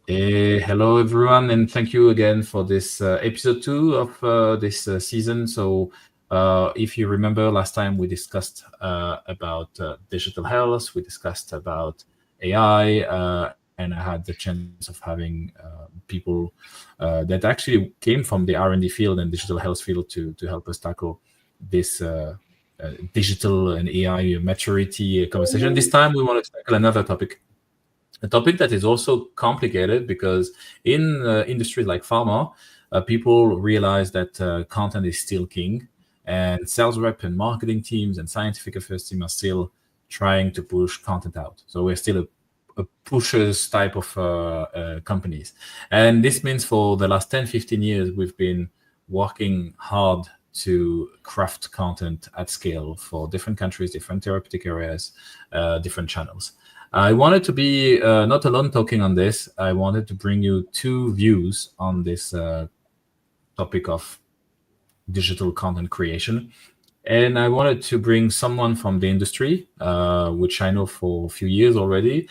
Hello, everyone, and thank you again for this episode 2 of this season. So, if you remember, last time we discussed about digital health, we discussed about AI, and I had the chance of having people that actually came from the R&D field and digital health field to help us tackle this digital and AI maturity conversation. This time, we wanted to tackle another topic, a topic that is also complicated because in industries like pharma, people realize that content is still king, and sales rep and marketing teams and scientific affairs team are still trying to push content out. So we're still a pushers type of companies. And this means for the last 10, 15 years, we've been working hard to craft content at scale for different countries, different therapeutic areas, different channels. I wanted to be not alone talking on this. I wanted to bring you two views on this topic of digital content creation. And I wanted to bring someone from the industry, which I know for a few years already.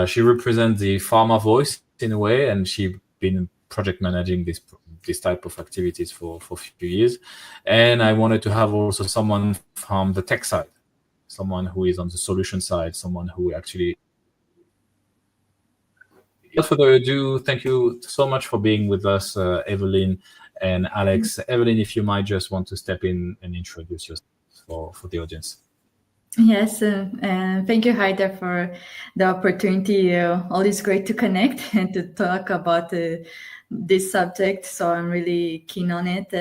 She represents the pharma voice in a way, and she's been project managing this type of activities for a few years. And I wanted to have also someone from the tech side, someone who is on the solution side, someone who actually. Without further ado, thank you so much for being with us, Evelyn and Alex. Evelyn, if you might just want to step in and introduce yourself for the audience. Yes, and thank you, Haider, for the opportunity. Always great to connect and to talk about this subject. So I'm really keen on it.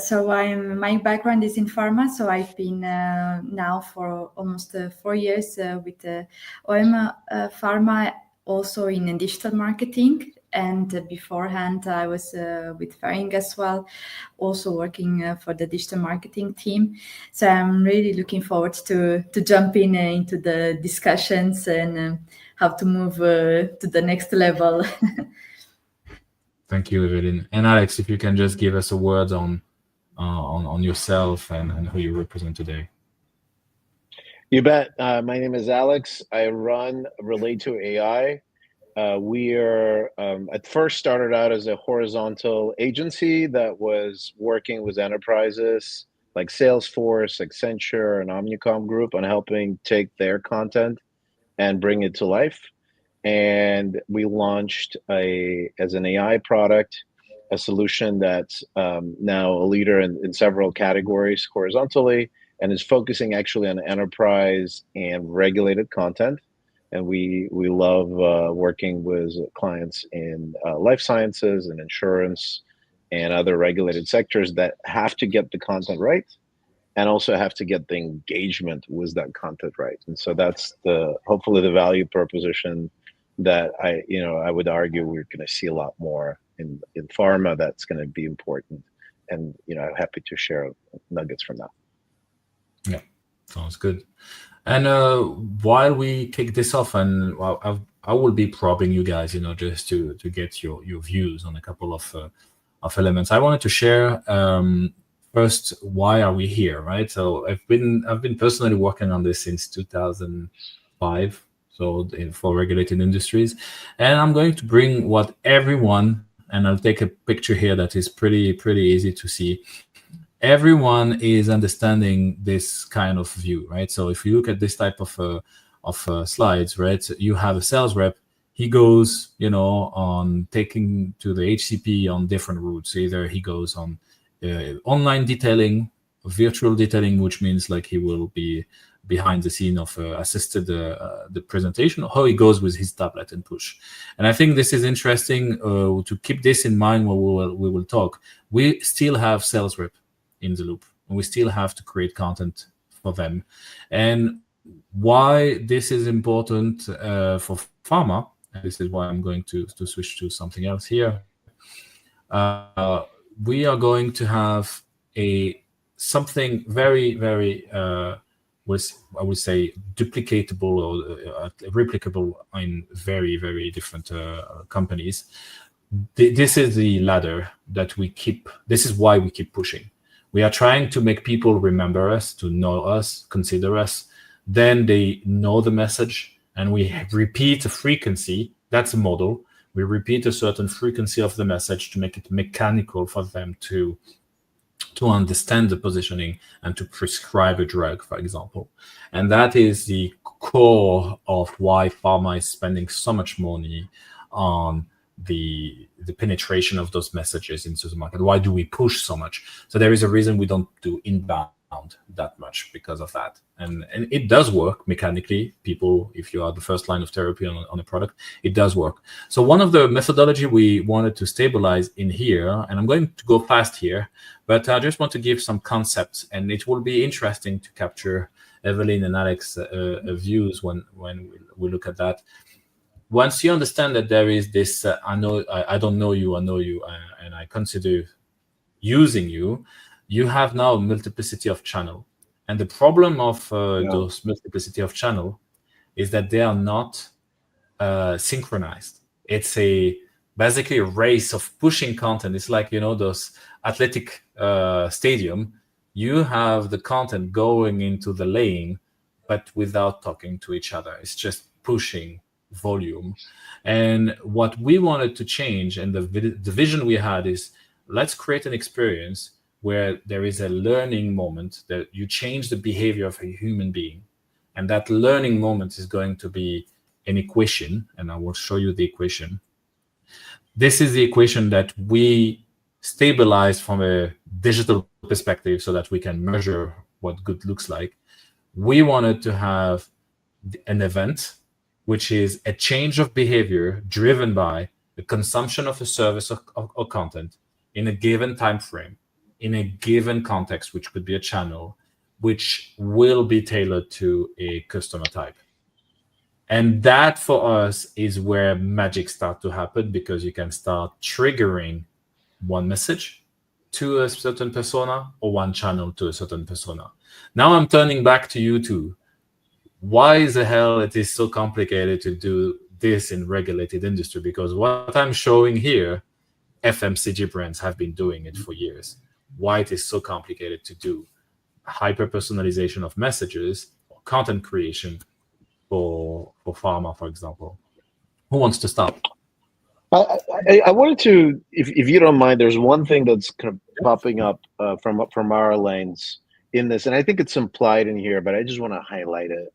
So my background is in pharma. So I've been now for almost 4 years with OM Pharma, also in digital marketing. And beforehand, I was with Faring as well, also working for the digital marketing team. So I'm really looking forward to jump in into the discussions and how to move to the next level. Thank you, Evelyn. And Alex, if you can just give us a word on yourself and who you represent today. You bet. My name is Alex. I run Relayto AI. We are at first started out as a horizontal agency that was working with enterprises like Salesforce, Accenture, and Omnicom Group on helping take their content and bring it to life. And we launched as an AI product, a solution that's now a leader in several categories horizontally, and is focusing actually on enterprise and regulated content. And we love working with clients in life sciences and insurance and other regulated sectors that have to get the content right and also have to get the engagement with that content right. And so that's hopefully the value proposition that I would argue we're going to see a lot more in pharma. That's going to be important, and I'm happy to share nuggets from that. Yeah, sounds good. And while we kick this off, and I will be probing you guys, just to get your views on a couple of elements. I wanted to share first, why are we here, right? So I've been personally working on this since 2005. So for regulated industries, and I'm going to bring what everyone, and I'll take a picture here that is pretty easy to see. Everyone is understanding this kind of view, right? So if you look at this type of slides, right, you have a sales rep. He goes, on taking to the HCP on different routes. Either he goes on online detailing, virtual detailing, which means like he will be behind the scene of assisted the presentation, or he goes with his tablet and push. And I think this is interesting to keep this in mind when we will talk. We still have sales rep in the loop, and we still have to create content for them. And why this is important for pharma, and this is why I'm going to switch to something else here. We are going to have something very, very I would say duplicatable or replicable in very, very different companies. This is the ladder that we keep. This is why we keep pushing. We are trying to make people remember us, to know us, consider us. Then they know the message, and we repeat a frequency. That's a model. We repeat a certain frequency of the message to make it mechanical for them to understand the positioning and to prescribe a drug, for example. And that is the core of why pharma is spending so much money on the penetration of those messages into the market. Why do we push so much? So there is a reason we don't do inbound that much because of that. And it does work mechanically. People, if you are the first line of therapy on a product, it does work. So one of the methodology we wanted to stabilize in here, and I'm going to go fast here, but I just want to give some concepts, and it will be interesting to capture Evelyn and Alex views when we look at that. Once you understand that there is this, I don't know you, I know you, and I consider using you, you have now a multiplicity of channel. And the problem of those multiplicity of channel is that they are not synchronized. It's basically a race of pushing content. It's like, those athletic stadium. You have the content going into the lane, but without talking to each other. It's just pushing volume. And what we wanted to change, and the vision we had, is let's create an experience where there is a learning moment, that you change the behavior of a human being. And that learning moment is going to be an equation, and I will show you the equation. This is the equation that we stabilize from a digital perspective so that we can measure what good looks like. We wanted to have an event, which is a change of behavior driven by the consumption of a service or content in a given time frame, in a given context, which could be a channel, which will be tailored to a customer type. And that for us is where magic starts to happen, because you can start triggering one message to a certain persona or one channel to a certain persona. Now I'm turning back to you two. Why the hell it is so complicated to do this in regulated industry? Because what I'm showing here, FMCG brands have been doing it for years. Why it is so complicated to do hyper personalization of messages or content creation for pharma, for example? Who wants to start? I wanted to, if you don't mind, there's one thing that's kind of popping up from our lanes in this, and I think it's implied in here, but I just want to highlight it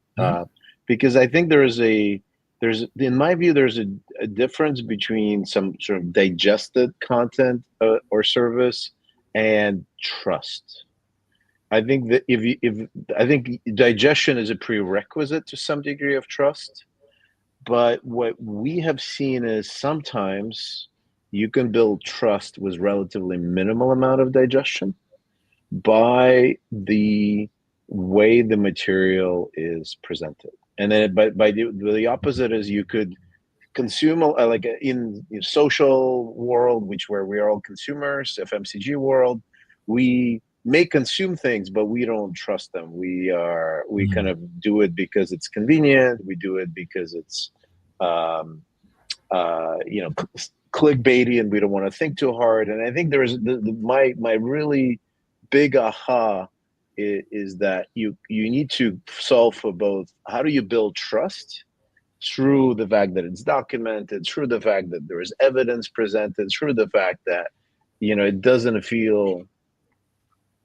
because I think there's in my view, there's a difference between some sort of digested content or service and trust. I think that I think digestion is a prerequisite to some degree of trust. But what we have seen is sometimes you can build trust with relatively minimal amount of digestion by the way the material is presented. And then by the opposite is you could consume, like in social world, where we are all consumers, FMCG world, we may consume things, but we don't trust them. We kind of do it because it's convenient. We do it because it's clickbaity, and we don't want to think too hard. And I think there's my really big aha is that you need to solve for both. How do you build trust through the fact that it's documented, through the fact that there is evidence presented, through the fact that it doesn't feel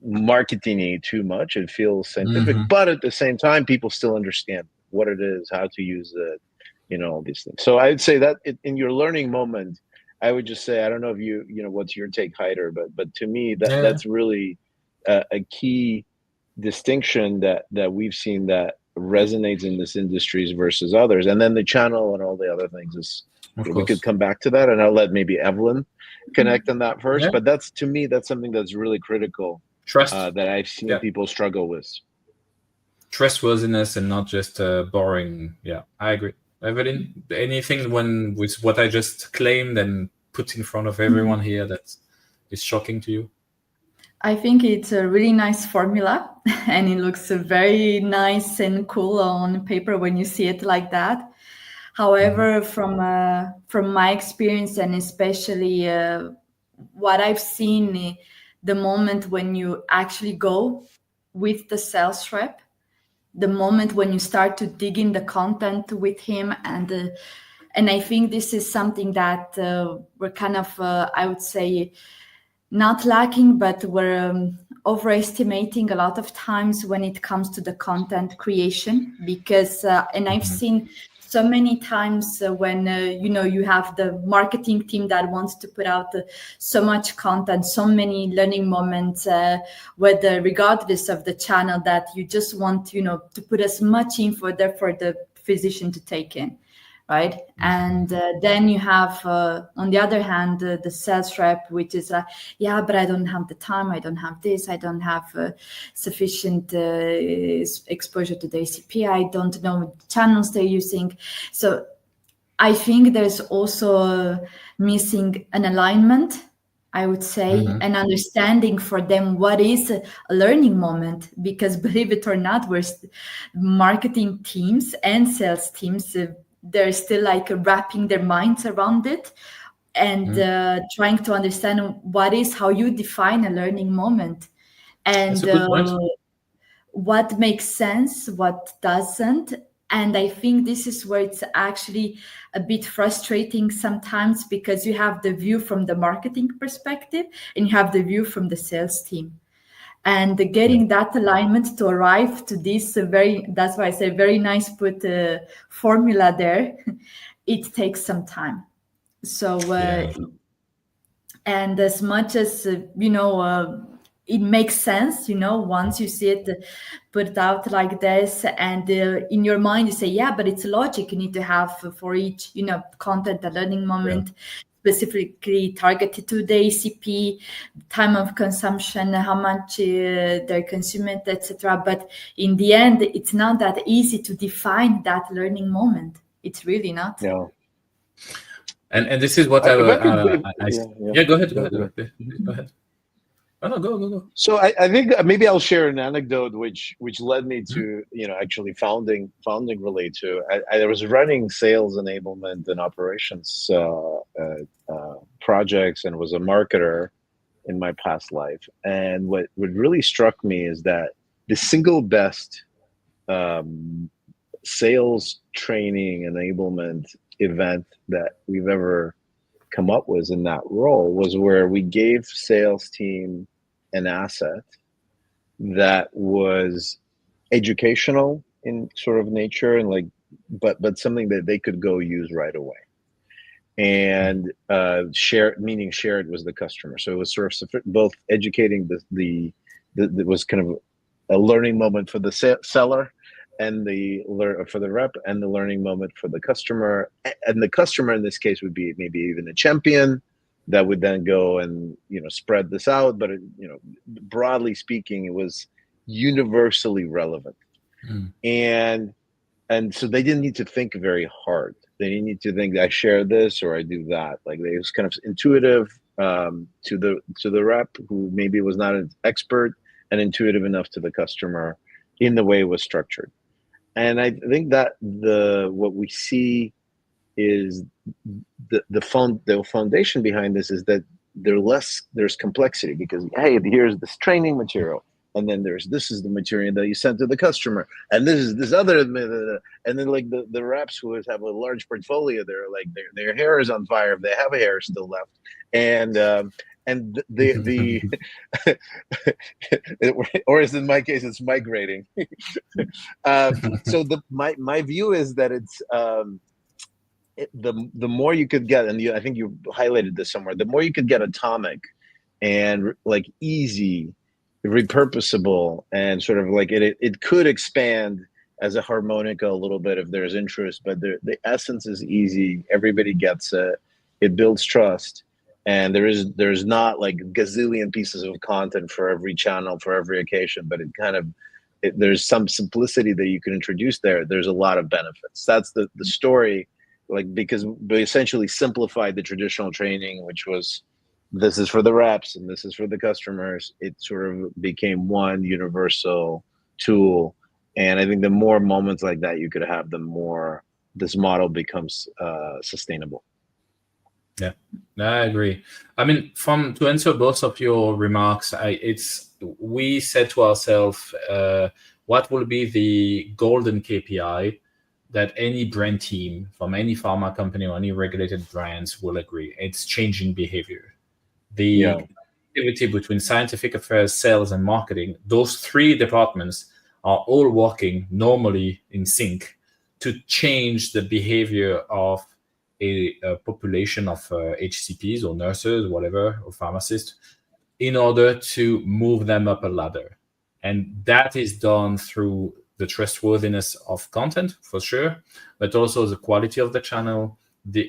marketing-y too much, it feels scientific, but at the same time people still understand what it is, how to use it, all these things. So I'd say that in your learning moment, I would just say, I don't know if what's your take, Heider, but to me that's really a key distinction that we've seen that resonates in this industries versus others. And then the channel and all the other things is, we could come back to that, and I'll let maybe Evelyn connect on that first. But that's, to me, that's something that's really critical. Trust that I've seen people struggle with. Trustworthiness and not just boring. Yeah, I agree. Evelyn, anything with what I just claimed and put in front of everyone here that is shocking to you? I think it's a really nice formula, and it looks very nice and cool on paper when you see it like that. However, from my experience, and especially what I've seen, the moment when you actually go with the sales rep, the moment when you start to dig in the content with him, And I think this is something that we're kind of, I would say, not lacking, but we're overestimating a lot of times when it comes to the content creation. Because, and I've seen so many times when you have the marketing team that wants to put out so much content, so many learning moments, whether regardless of the channel, that you just want to put as much info there for the physician to take in, right? And then you have on the other hand the sales rep, which is yeah, but I don't have the time, I don't have this, I don't have sufficient exposure to the ACP, I don't know channels they're using. So I think there's also missing an alignment, I would say, an understanding for them what is a learning moment. Because believe it or not, we're marketing teams and sales teams, they're still like wrapping their minds around it and trying to understand how you define a learning moment, and That's a good point. what makes sense, what doesn't. And I think this is where it's actually a bit frustrating sometimes, because you have the view from the marketing perspective and you have the view from the sales team. And getting that alignment to arrive to this that's why I say very nice put formula there, it takes some time. So, and as much as, it makes sense, once you see it put out like this, and in your mind you say, yeah, but it's logic. You need to have for each, content, a learning moment, specifically targeted to the ACP, time of consumption, how much they're consuming, etc. But in the end, it's not that easy to define that learning moment. It's really not. Yeah. And this is what Go ahead. Go ahead. Oh, go. So I think maybe I'll share an anecdote which led me to actually founding Relayto. I was running sales enablement and operations projects, and was a marketer in my past life. And what really struck me is that the single best sales training enablement event that we've ever come up with in that role was where we gave sales team an asset that was educational in sort of nature, and but something that they could go use right away. And share it was the customer. So it was sort of both educating the was kind of a learning moment for the seller, and for the rep, and the learning moment for the customer. And the customer in this case would be maybe even a champion that would then go and spread this out. But broadly speaking, it was universally relevant. And so they didn't need to think very hard. They didn't need to think, I share this or I do that. Like, it was kind of intuitive to the rep, who maybe was not an expert, and intuitive enough to the customer in the way it was structured. And I think that what we see is the foundation behind this is that there's complexity, because, hey, here's this training material, and then this is the material that you sent to the customer, and this is this other, and then like the reps who have a large portfolio, they're like their hair is on fire if they have a hair still left, and the or as in my case, it's migrating. So my view is that it's the more you could get, and I think you highlighted this somewhere, the more you could get atomic and like easy, repurposable, and sort of like it could expand as a harmonica a little bit if there's interest, but the essence is easy. Everybody gets it. It builds trust. And there's not like gazillion pieces of content for every channel, for every occasion, but there's some simplicity that you can introduce there. There's a lot of benefits. That's the story, like, because we essentially simplified the traditional training, which was, this is for the reps and this is for the customers. It sort of became one universal tool. And I think the more moments like that you could have, the more this model becomes sustainable. Yeah, I agree. I mean, to answer both of your remarks, we said to ourselves, what will be the golden KPI that any brand team from any pharma company or any regulated brands will agree. It's changing behavior. The activity between scientific affairs, sales, and marketing, those three departments are all working normally in sync to change the behavior of a population of HCPs or nurses, whatever, or pharmacists, in order to move them up a ladder. And that is done through the trustworthiness of content, for sure, but also the quality of the channel,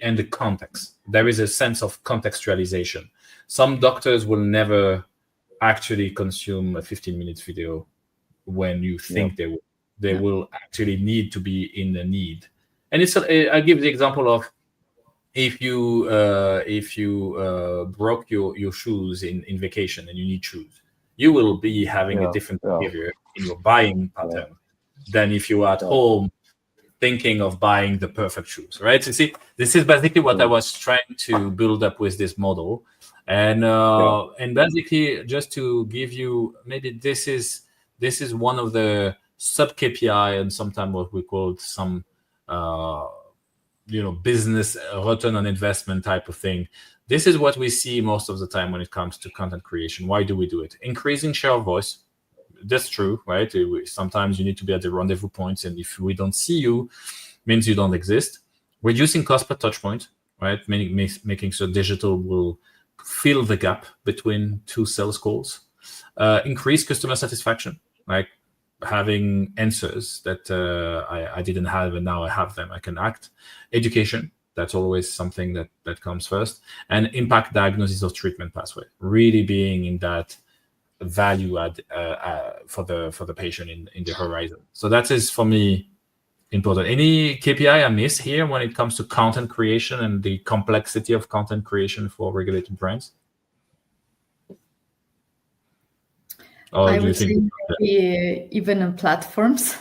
and the context. There is a sense of contextualization. Some doctors will never actually consume a 15-minute video when you think they will actually need to be in the need. And I give the example of if you broke your shoes in vacation and you need shoes, you will be having a different behavior in your buying pattern than if you are at home thinking of buying the perfect shoes, right? You see, this is basically what I was trying to build up with this model. And basically, just to give you, maybe this is one of the sub KPI and sometimes what we call some business return on investment type of thing. This is what we see most of the time when it comes to content creation. Why do we do it? Increasing share of voice. That's true, right? Sometimes you need to be at the rendezvous points, and if we don't see you, means you don't exist. Reducing cost per touch point, right? Making sure digital will fill the gap between two sales calls. Increase customer satisfaction, like having answers that I didn't have and now I have them. I can act. Education, that's always something that comes first. And impact diagnosis or treatment pathway, really being in that value add for the patient in the horizon. So that is for me important. Any KPI I miss here when it comes to content creation and the complexity of content creation for regulated brands? Or I do you would think say even on platforms.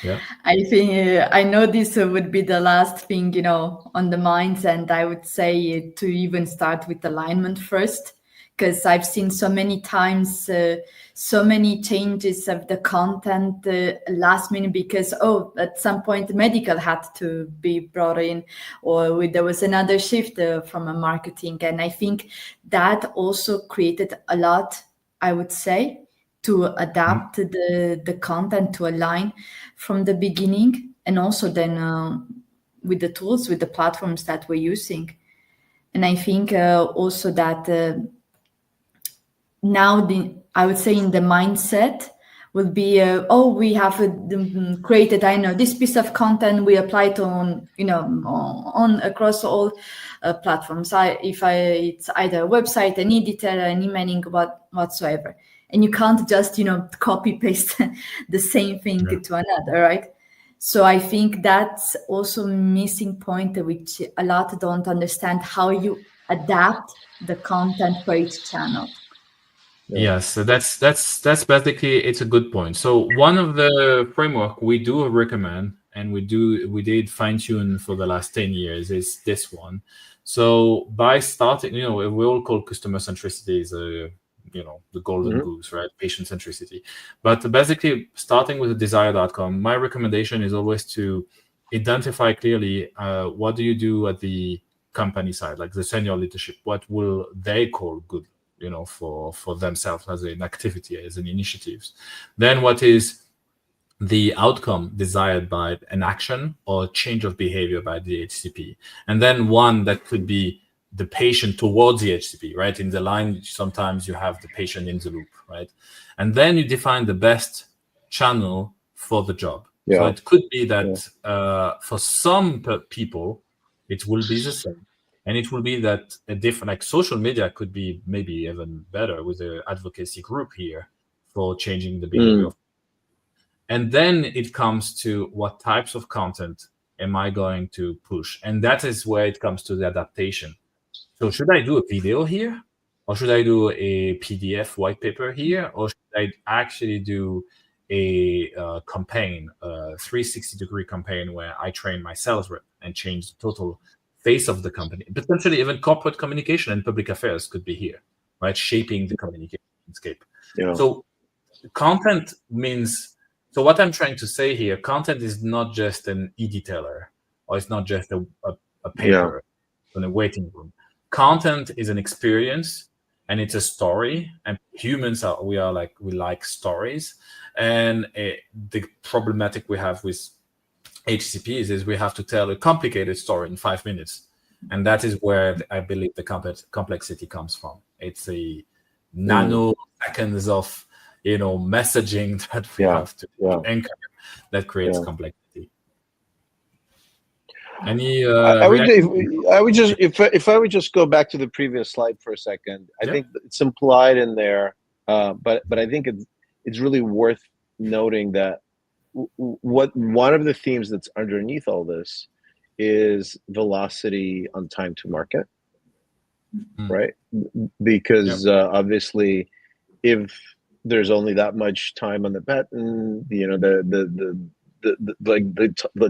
Yeah. I think I know this would be the last thing on the minds, and I would say to even start with alignment first, because I've seen so many times so many changes of the content last minute because at some point medical had to be brought in, or there was another shift from a marketing, and I think that also created a lot, I would say, to adapt the content to align from the beginning, and also then with the tools, with the platforms that we're using. And I think also that now I would say in the mindset will be we have created, I know, this piece of content, we apply it on on across all platforms. It's either a website, an editor, an emailing, whatsoever, and you can't just copy paste the same thing to another, right? So I think that's also missing point, which a lot don't understand, how you adapt the content for each channel. Yes, so that's basically, it's a good point. So one of the framework we do recommend, and we did fine tune for the last 10 years, is this one. So by starting, we all call customer centricity is the golden goose, right? Patient centricity. But basically, starting with the desired outcome, my recommendation is always to identify clearly what do you do at the company side, like the senior leadership. What will they call good? For themselves as an activity, as an initiatives. Then what is the outcome desired by an action or change of behavior by the HCP? And then one that could be the patient towards the HCP, right? In the line, sometimes you have the patient in the loop, right? And then you define the best channel for the job. Yeah. So it could be that for some people, it will be the same. And it will be that a different, like social media could be maybe even better with the advocacy group here for changing the behavior. And then it comes to what types of content am I going to push? And that is where it comes to the adaptation. So should I do a video here? Or should I do a PDF white paper here? Or should I actually do a campaign, a 360-degree campaign where I train my sales rep and change the total face of the company? Potentially even corporate communication and public affairs could be here, right? Shaping the communication landscape. Yeah. So content means, So what I'm trying to say here, content is not just an e-detailer, or it's not just a paper in a waiting room. Content is an experience, and it's a story. And humans we like stories. And the problematic we have with HCPs is we have to tell a complicated story in 5 minutes, and that is where I believe the complexity comes from. It's a nanoseconds of messaging that we have to anchor that creates complexity. Any I would just if I would just go back to the previous slide for a second. I think it's implied in there, but I think it's really worth noting that one of the themes that's underneath all this is velocity on time to market, right? Because obviously, if there's only that much time on the patent, the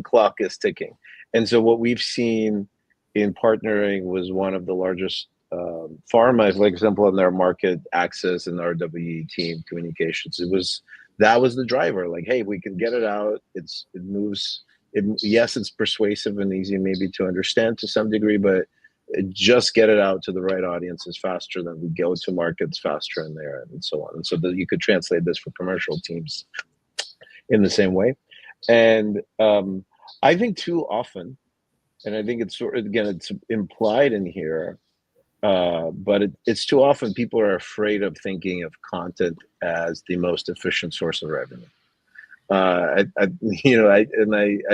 clock is ticking. And so what we've seen in partnering was one of the largest pharma, for example, in their market access and RWE team communications. That was the driver. Like, hey, we can get it out. It moves. Yes, it's persuasive and easy maybe to understand to some degree, but just get it out to the right audiences faster than we go to markets faster in there and so on. And so that you could translate this for commercial teams in the same way. And I think too often, and I think it's it's implied in here, but it's too often people are afraid of thinking of content as the most efficient source of revenue. I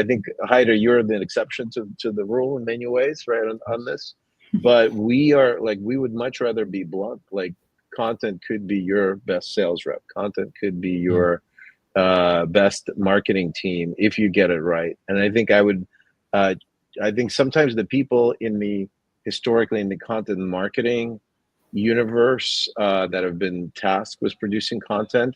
think Heider, you're the exception to the rule in many ways, right, on this. But we would much rather be blunt. Like, content could be your best sales rep. Content could be your best marketing team if you get it right. And I think I think sometimes the people historically in the content and marketing universe that have been tasked with producing content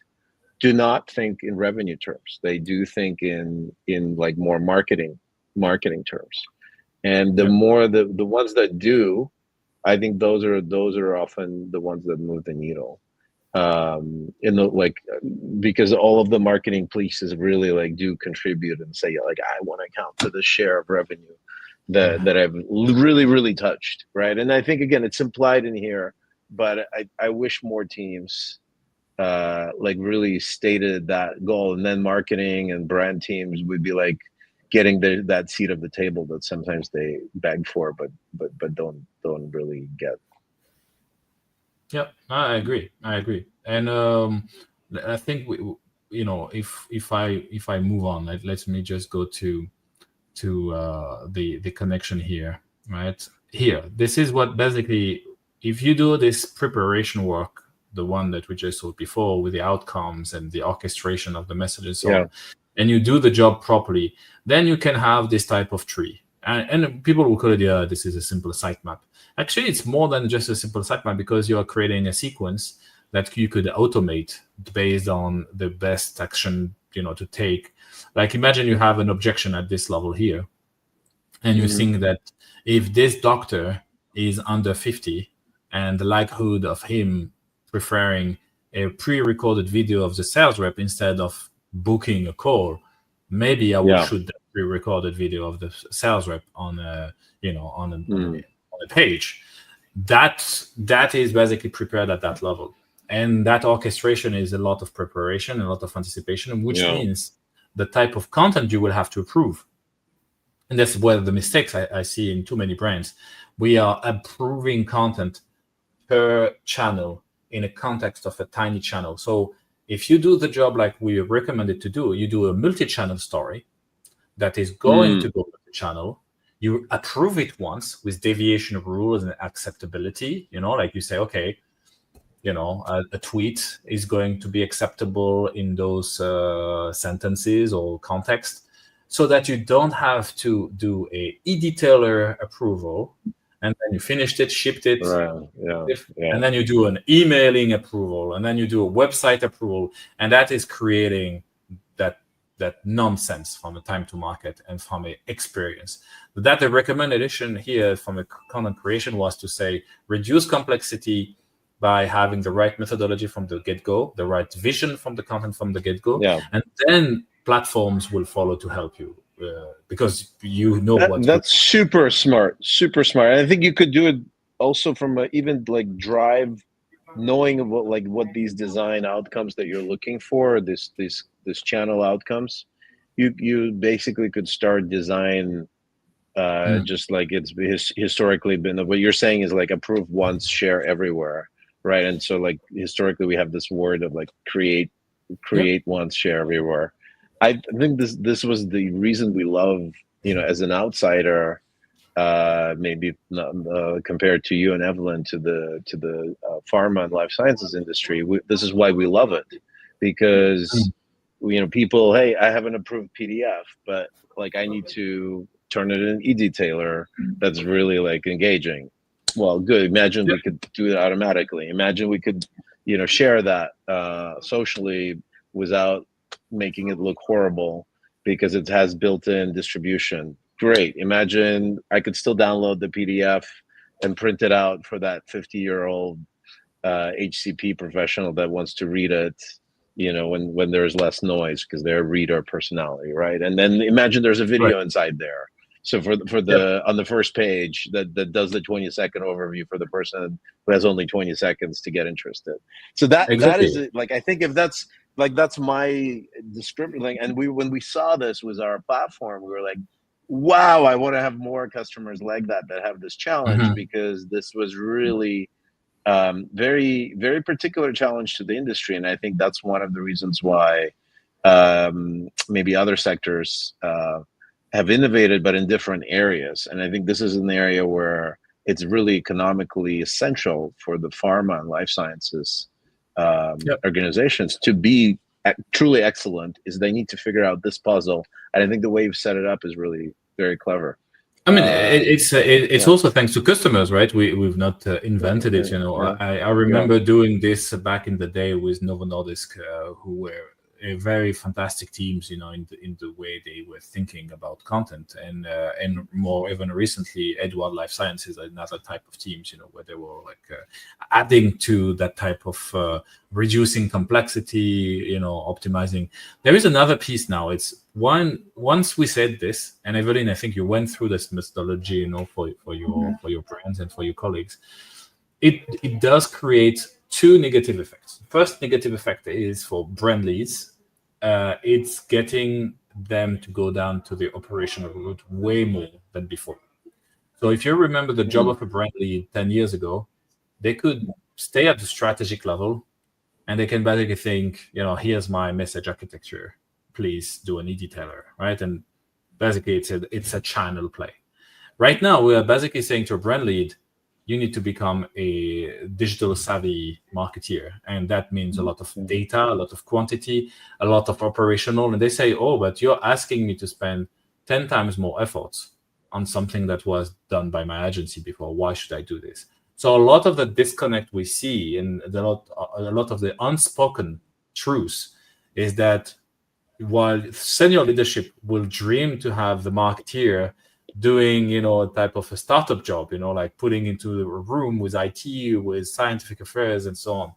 do not think in revenue terms. They do think in like more marketing terms. And the more the ones that do, I think those are often the ones that move the needle. Because all of the marketing pieces really do contribute and say, like, I want to count to the share of revenue that I've really touched, right? And I think again it's implied in here, but I wish more teams really stated that goal, and then marketing and brand teams would be like getting that seat of the table that sometimes they beg for, but don't really get. Yep, I agree. And I think if I move on, let me just go to the connection here, right? Here, this is what basically, if you do this preparation work, the one that we just saw before with the outcomes and the orchestration of the messages, and you do the job properly, then you can have this type of tree. And people will call it, this is a simple sitemap. Actually, it's more than just a simple sitemap, because you are creating a sequence that you could automate based on the best action, to take. Like, imagine you have an objection at this level here, and you think that if this doctor is under 50, and the likelihood of him preferring a pre-recorded video of the sales rep instead of booking a call, maybe I will shoot that pre-recorded video of the sales rep on a page. That is basically prepared at that level, and that orchestration is a lot of preparation, a lot of anticipation, which means the type of content you will have to approve. And that's where the mistakes I see in too many brands. We are approving content per channel in a context of a tiny channel. So if you do the job like we recommended to do, you do a multi-channel story that is going to go to the channel. You approve it once with deviation of rules and acceptability. Like you say, okay, a tweet is going to be acceptable in those sentences or context, so that you don't have to do a e-detailer approval, and then you finished it, shipped it, and then you do an emailing approval, and then you do a website approval, and that is creating that nonsense from a time to market and from a experience. The recommendation here from a content creation was to say, reduce complexity, by having the right methodology from the get-go, the right vision from the content from the get-go, Yeah. and then platforms will follow to help you because you know That's super smart, super smart. And I think you could do it also from even like drive, knowing what these design outcomes that you're looking for, this channel outcomes. You basically could start design just like it's historically been. What you're saying is like approve once, share everywhere, right? And so like historically we have this word of like create once, share everywhere. I think this was the reason we love, as an outsider, maybe not, compared to you and Evelyn, to the pharma and life sciences industry. This is why we love it, because people, hey, I have an approved PDF, but like I need to turn it in an e-detailer that's really like engaging. Well, good. Imagine we could do it automatically. Imagine we could, share that socially without making it look horrible because it has built-in distribution. Great. Imagine I could still download the PDF and print it out for that 50-year-old HCP professional that wants to read it, when there's less noise because they're a reader personality, right? And then imagine there's a video inside there. So for the on the first page that does the 20-second overview for the person who has only 20 seconds to get interested. So that is like, I think if that's my description thing. And when we saw this was our platform, we were like, wow, I want to have more customers like that have this challenge, because this was really very, very particular challenge to the industry. And I think that's one of the reasons why maybe other sectors have innovated, but in different areas. And I think this is an area where it's really economically essential for the pharma and life sciences organizations to be truly excellent, is they need to figure out this puzzle. And I think the way you've set it up is really very clever. I mean, it's also thanks to customers, right? We've not invented it, I remember doing this back in the day with Novo Nordisk, who were very fantastic teams, in the way they were thinking about content, and more even recently, Edward Life Sciences, another type of teams, where they were like adding to that type of reducing complexity, optimizing. There is another piece now. It's once we said this, and Evelyn, I think you went through this methodology, for your brands and for your colleagues. It does create two negative effects. First negative effect is for brand leads. It's getting them to go down to the operational route way more than before. So if you remember the job of a brand lead 10 years ago, they could stay at the strategic level and they can basically think, here's my message architecture, please do an e-detailer, right? And basically it's a channel play. Right now, we are basically saying to a brand lead, you need to become a digital savvy marketeer. And that means a lot of data, a lot of quantity, a lot of operational. And they say, oh, but you're asking me to spend 10 times more efforts on something that was done by my agency before. Why should I do this? So a lot of the disconnect we see and a lot of the unspoken truth is that while senior leadership will dream to have the marketeer doing, a type of a startup job, like putting into a room with IT, with scientific affairs and so on,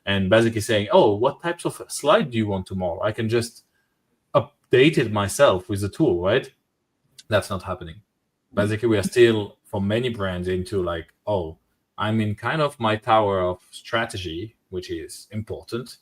and basically saying, oh, what types of slide do you want tomorrow? I can just update it myself with the tool, right? That's not happening. Basically, we are still, for many brands, into like, oh, I'm in kind of my tower of strategy, which is important.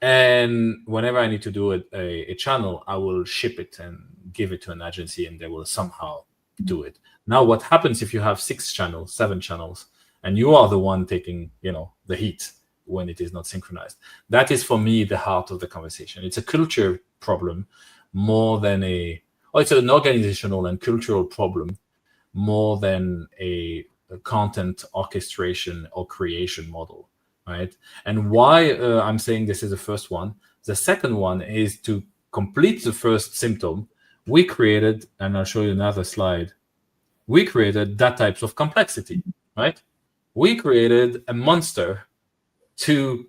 And whenever I need to do a channel, I will ship it and give it to an agency and they will somehow do it. Now, what happens if you have 6 channels, 7 channels, and you are the one taking, the heat when it is not synchronized? That is, for me, the heart of the conversation. It's a culture problem more than it's an organizational and cultural problem more than a content orchestration or creation model, right? And why I'm saying this is the first one. The second one is to complete the first symptom. We created, and I'll show you another slide, we created that types of complexity, right? We created a monster to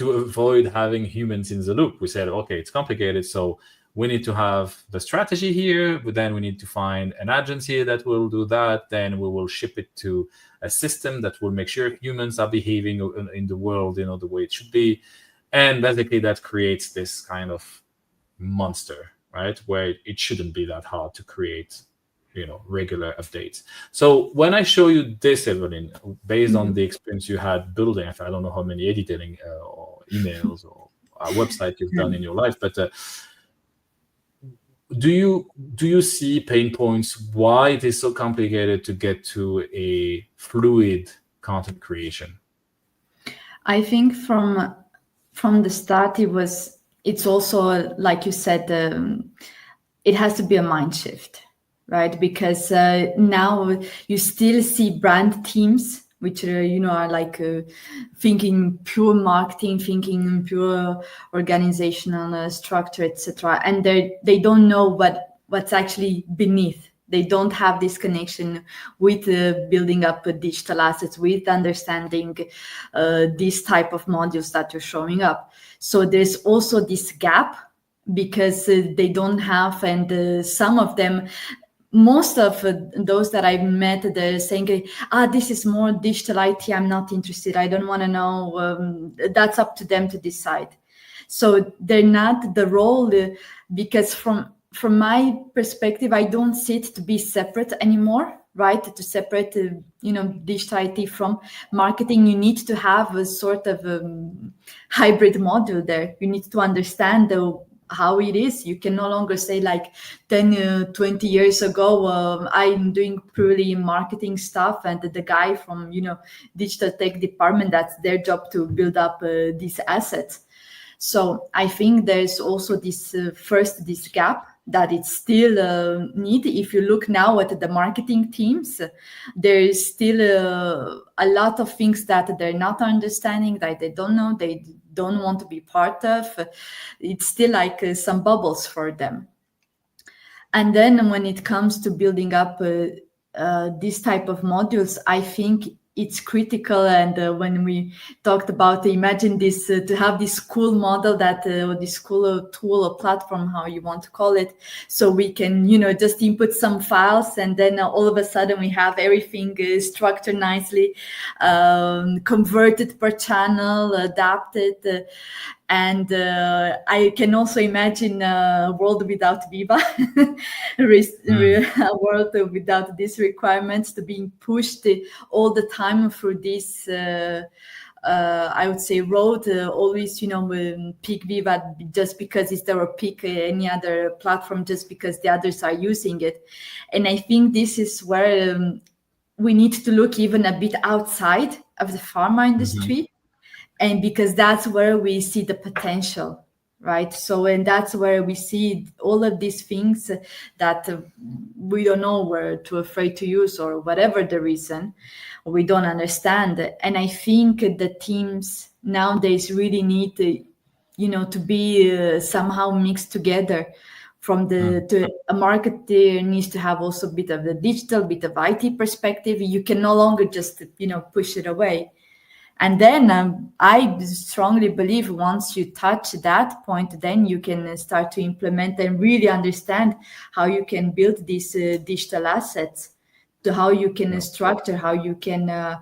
avoid having humans in the loop. We said, okay, it's complicated, so we need to have the strategy here, but then we need to find an agency that will do that. Then we will ship it to a system that will make sure humans are behaving in the world, the way it should be. And basically that creates this kind of monster, right? Where it shouldn't be that hard to create, regular updates. So when I show you this, Evelyn, based on the experience you had building, I don't know how many editing or emails or a website you've done in your life, but do you see pain points why it is so complicated to get to a fluid content creation? I think from the start, it's also, like you said, it has to be a mind shift, right? Because now you still see brand teams which are like thinking pure marketing, thinking pure organizational structure, etc. And they don't know what's actually beneath. They don't have this connection with building up digital assets, with understanding these type of modules that you're showing up. So there's also this gap because they don't have, and some of them, most of those that I've met, they're saying, this is more digital IT, I'm not interested, I don't want to know, that's up to them to decide. So they're not the role, because from my perspective, I don't see it to be separate anymore, right? To separate, digital IT from marketing. You need to have a sort of hybrid model there. You need to understand how it is. You can no longer say like 10, 20 years ago, I'm doing purely marketing stuff, and the guy from, digital tech department, that's their job to build up these assets. So I think there's also this this gap that it's still need. If you look now at the marketing teams, there is still a lot of things that they're not understanding, that they don't know, they don't want to be part of. It's still like some bubbles for them. And then when it comes to building up this type of modules, I think it's critical. And when we talked about, imagine this, to have this cool model that, or this cool tool or platform, how you want to call it, so we can, just input some files, and then all of a sudden we have everything structured nicely, converted per channel, adapted. And I can also imagine a world without Viva, a world without these requirements to being pushed all the time through this, I would say, road. Always, pick Viva just because it's there, or pick any other platform just because the others are using it. And I think this is where we need to look even a bit outside of the pharma industry. And because that's where we see the potential, right? So, and that's where we see all of these things that we don't know, we're too afraid to use, or whatever the reason, we don't understand. And I think the teams nowadays really need to be somehow mixed together. From to a marketer needs to have also a bit of the digital, bit of IT perspective. You can no longer just push it away. And then I strongly believe once you touch that point, then you can start to implement and really understand how you can build these digital assets, to how you can structure, how you can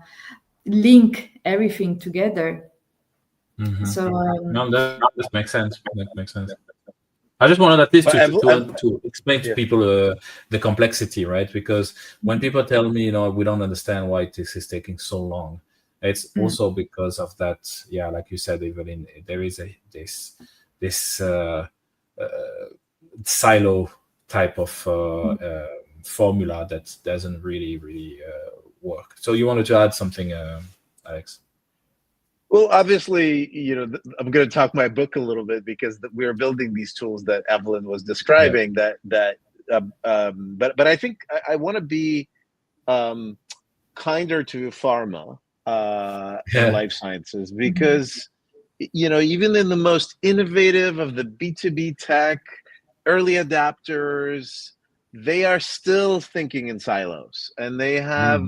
link everything together. So no, that makes sense. That makes sense. I just wanted at least to explain to people the complexity, right? Because when people tell me, we don't understand why this is taking so long, it's also because of that. Yeah, like you said, Evelyn, there is this silo type of formula that doesn't really work. So you wanted to add something, Alex? Well, obviously, I'm going to talk my book a little bit, because we're building these tools that Evelyn was describing. But I think I want to be kinder to pharma and life sciences, because even in the most innovative of the B2B tech, early adapters, they are still thinking in silos, and they have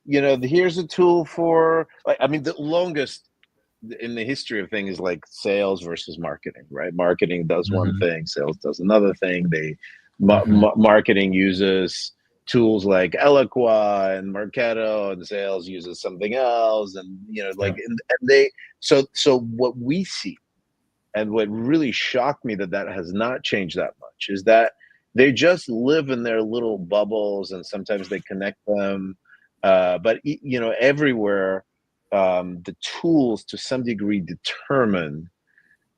here's a tool for, the longest in the history of things, like sales versus marketing, right? Marketing does one thing, sales does another thing. Marketing uses tools like Eloqua and Marketo, and sales uses something else, and and they so what we see, and what really shocked me that has not changed that much, is that they just live in their little bubbles, and sometimes they connect them, but everywhere, the tools to some degree determine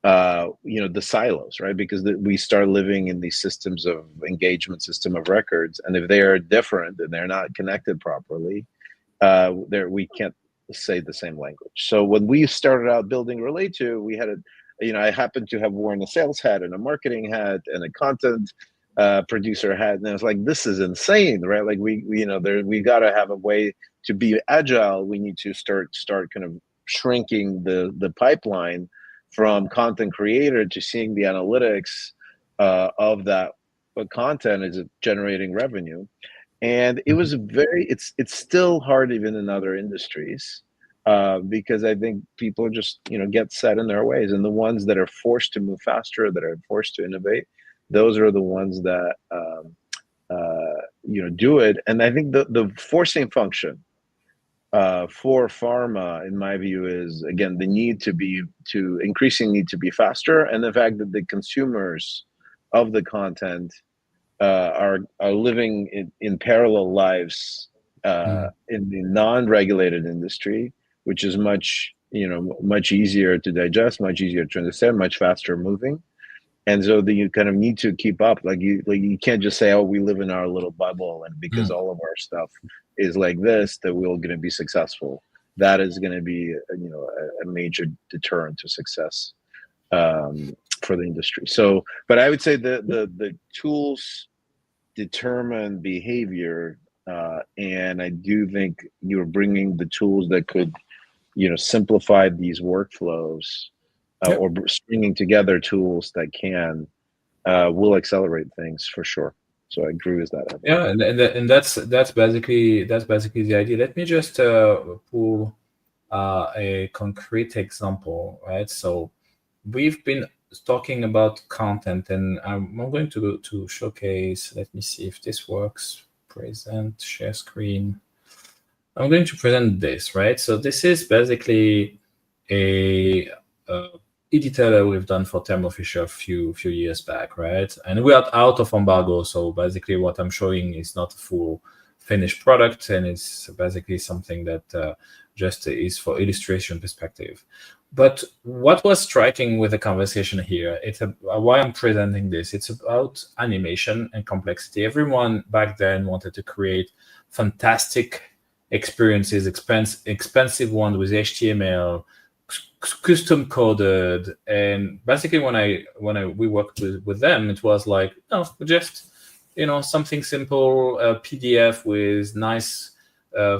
the silos, right? Because we start living in these systems of engagement, system of records, and if they are different and they're not connected properly, we can't say the same language. So when we started out building Relayto, we had I happened to have worn a sales hat and a marketing hat and a content producer hat, and I was like, this is insane, right? Like we got to have a way to be agile. We need to start kind of shrinking the pipeline from content creator to seeing the analytics of that content, is it generating revenue. And it was it's still hard even in other industries, because I think people just get set in their ways, and the ones that are forced to move faster, that are forced to innovate, those are the ones that do it. And I think the forcing function for pharma, in my view, is again the increasing need to be faster, and the fact that the consumers of the content are living in parallel lives in the non-regulated industry, which is much easier to digest, much easier to understand, much faster moving. And so you kind of need to keep up. Like you can't just say, oh, we live in our little bubble, and because all of our stuff is like this, that we're going to be successful. That is going to be a major deterrent to success for the industry. So, but I would say the tools determine behavior, and I do think you're bringing the tools that could simplify these workflows, or stringing together tools that will accelerate things for sure. So I agree with that. Yeah, and that's basically the idea. Let me just pull a concrete example, right? So we've been talking about content, and I'm going to showcase. Let me see if this works. Present, share screen. I'm going to present this, right? So this is basically a e-detailer we've done for Thermo Fisher a few years back, right? And we are out of embargo, so basically what I'm showing is not a full finished product, and it's basically something that just is for illustration perspective. But what was striking with the conversation here, it's why I'm presenting this, it's about animation and complexity. Everyone back then wanted to create fantastic experiences, expensive ones with HTML, custom coded, and basically when we worked with them, it was like, no, just something simple, PDF with nice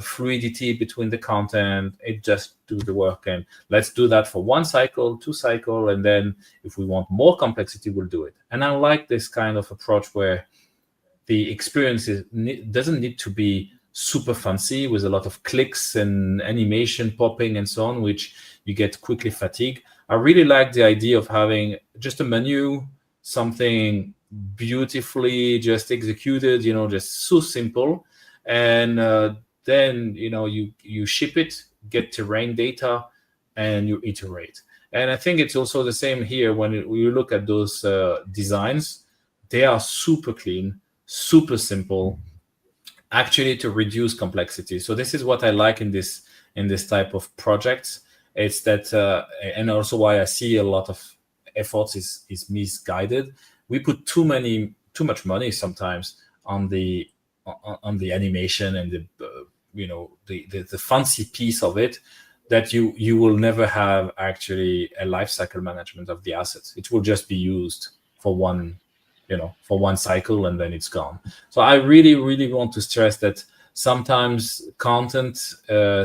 fluidity between the content. It just do the work, and let's do that for 1 cycle, 2 cycle, and then if we want more complexity, we'll do it. And I like this kind of approach where the experience doesn't need to be super fancy with a lot of clicks and animation popping and so on, which you get quickly fatigued. I really like the idea of having just a menu, something beautifully just executed, just so simple. And then, you ship it, get terrain data, and you iterate. And I think it's also the same here when you look at those designs. They are super clean, super simple, actually, to reduce complexity. So this is what I like in this type of projects. It's that, and also why I see a lot of efforts is misguided. We put too much money sometimes on the animation and the fancy piece of it, that you will never have actually a life cycle management of the assets. It will just be used for one cycle, and then it's gone. So I really, really want to stress that sometimes content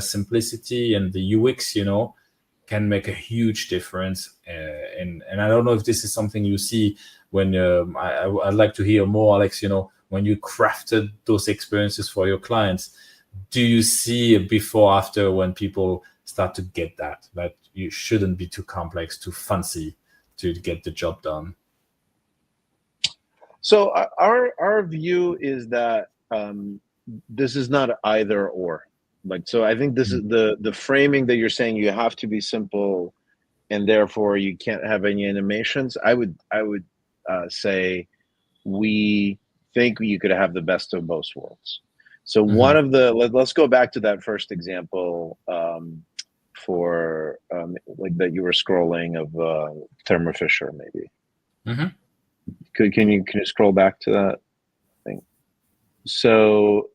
simplicity and the UX, can make a huge difference. And I don't know if this is something you see when I'd like to hear more, Alex. When you crafted those experiences for your clients, do you see a before after when people start to get that you shouldn't be too complex, too fancy to get the job done. So our view is that this is not either or. Like, so I think this is the framing that you're saying you have to be simple and therefore you can't have any animations. I would say we think you could have the best of both worlds. So one of the, let's go back to that first example for like that you were scrolling of Thermo Fisher maybe. Can you scroll back to that thing? So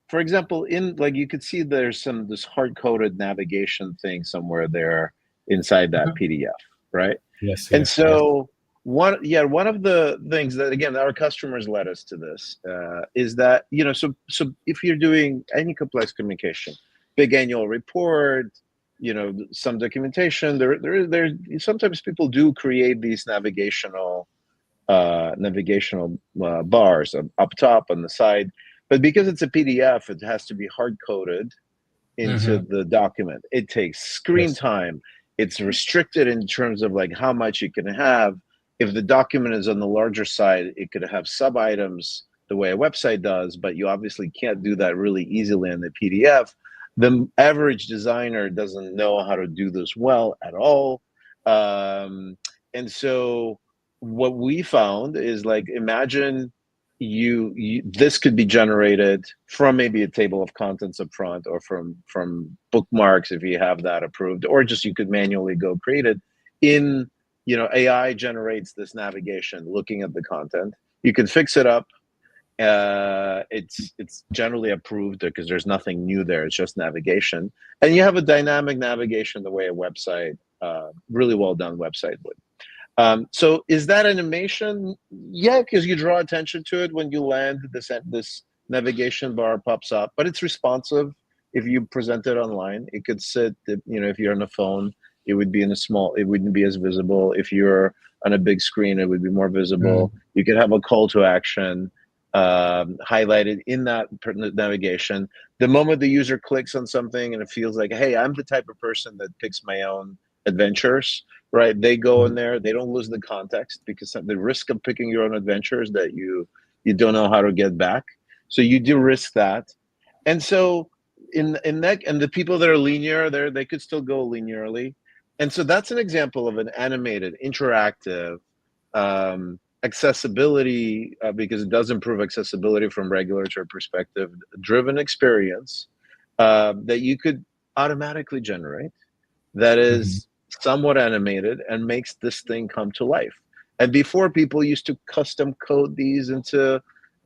for example, in like you could see there's this hard-coded navigation thing somewhere there inside that PDF, right? Yes. And so one of the things that, again, our customers led us to this is that, you know, so if you're doing any complex communication, big annual report, you know, some documentation, there sometimes people do create these navigational bars up top on the side, but because it's a PDF, it has to be hard coded into the document. It takes screen time. It's restricted in terms of like how much you can have. If the document is on the larger side, it could have sub items the way a website does, but you obviously can't do that really easily in the PDF. The average designer doesn't know how to do this well at all. And so what we found is, like, imagine this could be generated from maybe a table of contents up front, or from bookmarks if you have that approved, or just you could manually go create it in, you know, AI generates this navigation looking at the content. You can fix it up. It's generally approved because there's nothing new there. It's just navigation, and you have a dynamic navigation the way a website, really well done website would. So is that animation? Yeah, because you draw attention to it when you land. This navigation bar pops up, but it's responsive. If you present it online, it could sit. You know, if you're on a phone, it would be in a small. It wouldn't be as visible. If you're on a big screen, it would be more visible. You could have a call to action highlighted in that navigation. The moment the user clicks on something and it feels like, hey, I'm the type of person that picks my own adventures, right? They go in there, they don't lose the context, because the risk of picking your own adventures that you don't know how to get back. So you do risk that. And so in that, and the people that are linear, they could still go linearly. And so that's an example of an animated, interactive, accessibility, because it does improve accessibility from regulatory perspective, driven experience that you could automatically generate, that is somewhat animated and makes this thing come to life. And before, people used to custom code these into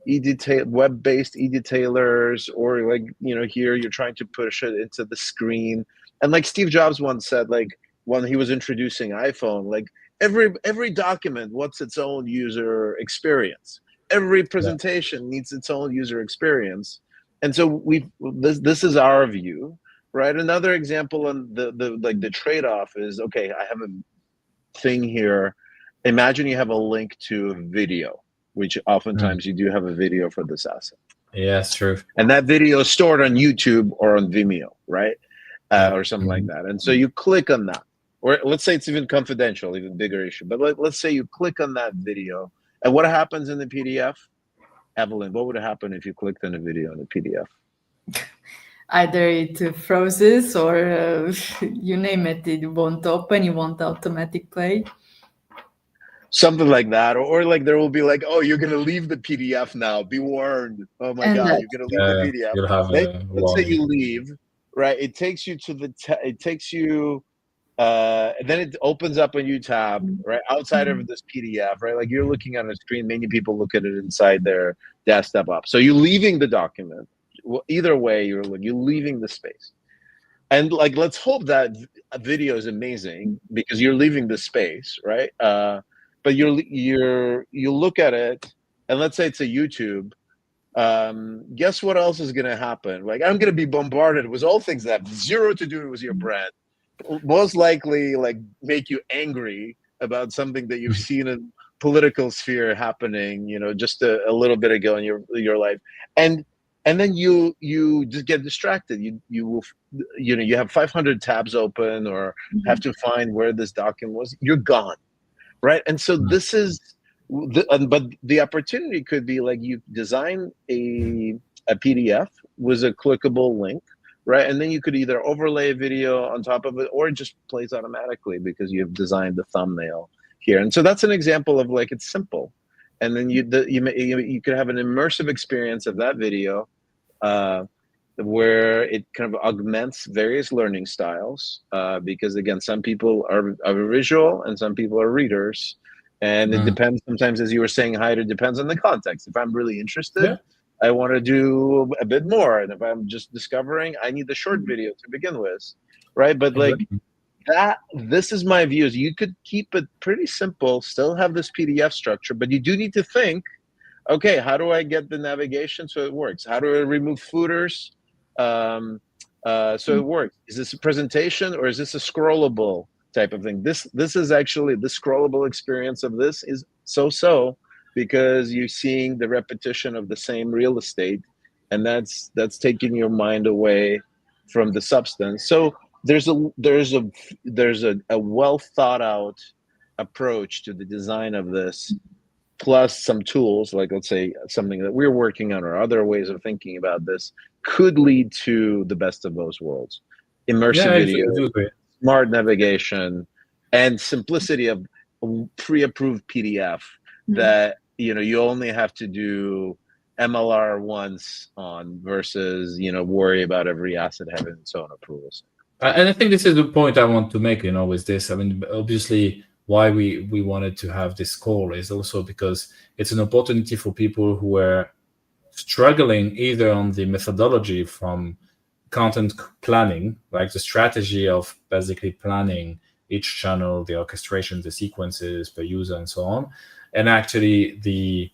web-based e-detailers, or, like, you know, here you're trying to push it into the screen. And like Steve Jobs once said, like, when he was introducing iPhone, like, every document wants its own user experience. Every presentation needs its own user experience. And so this is our view. Right. Another example on the trade-off is, okay, I have a thing here. Imagine you have a link to a video, which oftentimes you do have a video for this asset. Yes, true. And that video is stored on YouTube or on Vimeo, right? Or something like that. And so you click on that, or let's say it's even confidential, even bigger issue. But let's say you click on that video, and what happens in the PDF? Evelyn, what would happen if you clicked on a video in the PDF? Either it freezes, or you name it, it won't open, you won't automatic play. Something like that, or like there will be like, oh, you're gonna leave the PDF now. Be warned. Oh my God, you're gonna leave the PDF. You'll have let's say you leave, right? It takes you to it takes you, and then it opens up a new tab, right, outside of this PDF, right? Like, you're looking at a screen. Many people look at it inside their desktop app. So you're leaving the document. Well, either way, you're leaving the space. And like, let's hope that a video is amazing because you're leaving the space, right? But you look at it, and let's say it's a YouTube. Guess what else is going to happen? Like, I'm going to be bombarded with all things that have zero to do with your brand. Most likely, like, make you angry about something that you've seen in political sphere happening, you know, just a little bit ago in your life. And and then you just get distracted. You have 500 tabs open, or have to find where this document was. You're gone, right? And so this is but the opportunity could be like, you design a PDF with a clickable link, right? And then you could either overlay a video on top of it, or it just plays automatically because you've designed the thumbnail here. And so that's an example of like, it's simple. And then you could have an immersive experience of that video, where it kind of augments various learning styles, because again, some people are visual and some people are readers. And it depends sometimes, as you were saying, Hyde, it depends on the context. If I'm really interested, I want to do a bit more. And if I'm just discovering, I need the short video to begin with, right? But like this is my view, is you could keep it pretty simple, still have this PDF structure, but you do need to think, okay, how do I get the navigation so it works? How do I remove footers so it works? Is this a presentation, or is this a scrollable type of thing? This is actually, the scrollable experience of this is so, because you're seeing the repetition of the same real estate, and that's taking your mind away from the substance. So there's a well thought out approach to the design of this, plus some tools, like let's say something that we're working on, or other ways of thinking about this, could lead to the best of both worlds: immersive video, smart navigation, and simplicity of pre-approved PDF that you only have to do MLR once on, versus worry about every asset having its own approvals. And I think this is the point I want to make, with this. I mean, obviously, why we wanted to have this call is also because it's an opportunity for people who are struggling either on the methodology from content planning, like the strategy of basically planning each channel, the orchestration, the sequences per user, and so on, and actually the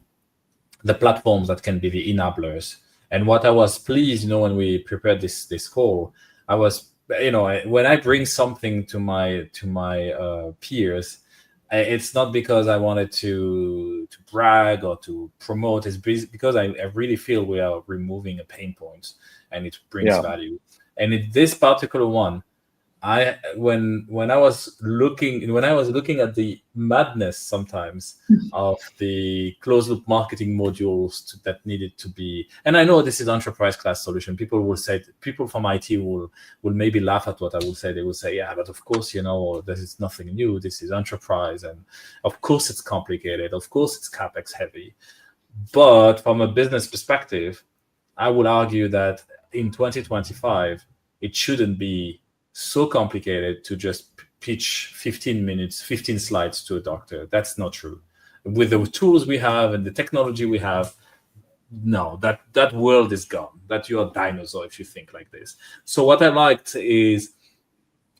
platforms that can be the enablers. And what I was pleased, when we prepared this call, I was, when I bring something to my peers, it's not because I wanted to brag or to promote. It's because I really feel we are removing a pain point, and it brings value. And in this particular one, when I was looking at the madness sometimes of the closed loop marketing modules that needed to be, and I know this is enterprise class solution. People from IT will maybe laugh at what I will say. They will say, yeah, but of course, this is nothing new. This is enterprise, and of course it's complicated. Of course it's CapEx heavy. But from a business perspective, I would argue that in 2025, it shouldn't be so complicated to just pitch 15 slides to a doctor. That's not true. With the tools we have and the technology we have, no, that world is gone. That you're a dinosaur if you think like this. So what I liked is,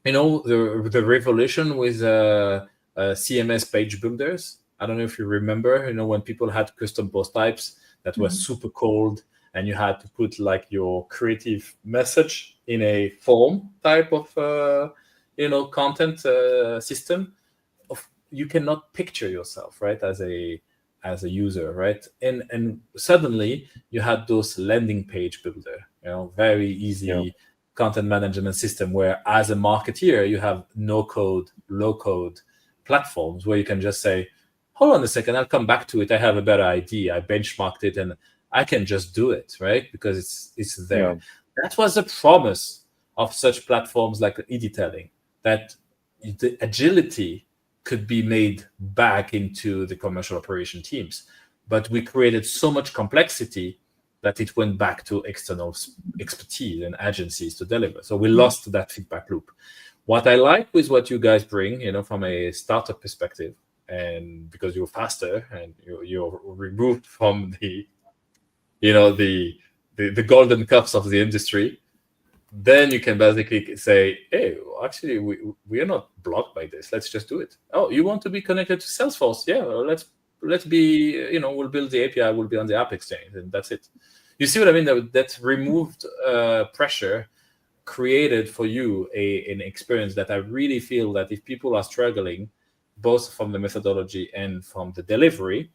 the revolution with CMS page builders. I don't know if you remember, when people had custom post types that were super cold, and you had to put like your creative message in a form type of content system. You cannot picture yourself, right, as a user, right? And suddenly you had those landing page builder, very easy content management system, where as a marketeer you have no code, low code platforms where you can just say, hold on a second, I'll come back to it. I have a better idea. I benchmarked it and I can just do it, right? Because it's there. That was the promise of such platforms like e-detailing, that the agility could be made back into the commercial operation teams. But we created so much complexity that it went back to external expertise and agencies to deliver. So we lost that feedback loop. What I like with what you guys bring, from a startup perspective, and because you're faster and you're removed from the golden cups of the industry, then you can basically say, hey, actually, we are not blocked by this. Let's just do it. Oh, you want to be connected to Salesforce? Yeah, well, let's be, we'll build the API, we'll be on the App Exchange, and that's it. You see what I mean? That removed pressure created for you an experience that I really feel that if people are struggling, both from the methodology and from the delivery,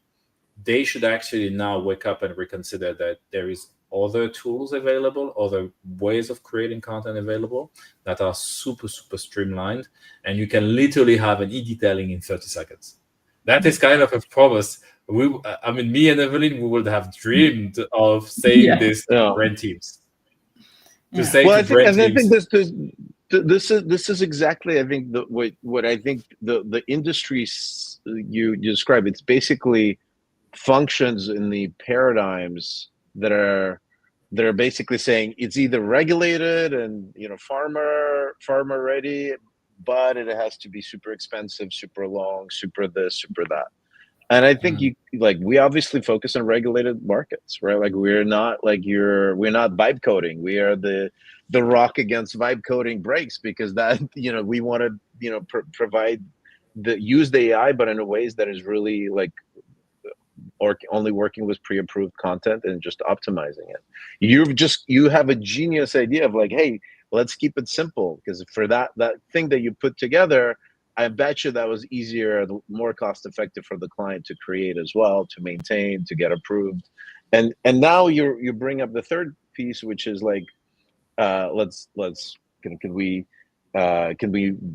they should actually now wake up and reconsider that there is other tools available, other ways of creating content available that are super, super streamlined. And you can literally have an e-detailing in 30 seconds. That is kind of a promise. I mean, me and Evelyn, we would have dreamed of saying Yeah. this to Yeah. brand teams. To Yeah. say Well, to brand I think teams, this is exactly, I think, what I think the industry you describe. It's basically functions in the paradigms that are basically saying it's either regulated and farmer ready, but it has to be super expensive, super long, super this, super that. And I think we obviously focus on regulated markets, right? Like we're not vibe coding. We are the rock against vibe coding breaks, because that we want to provide use the AI, but in a ways that is really like or only working with pre-approved content and just optimizing it. You have a genius idea of like, hey, let's keep it simple, because for that thing that you put together, I bet you that was easier, more cost effective for the client to create as well, to maintain, to get approved. And now you bring up the third piece, which is like, can we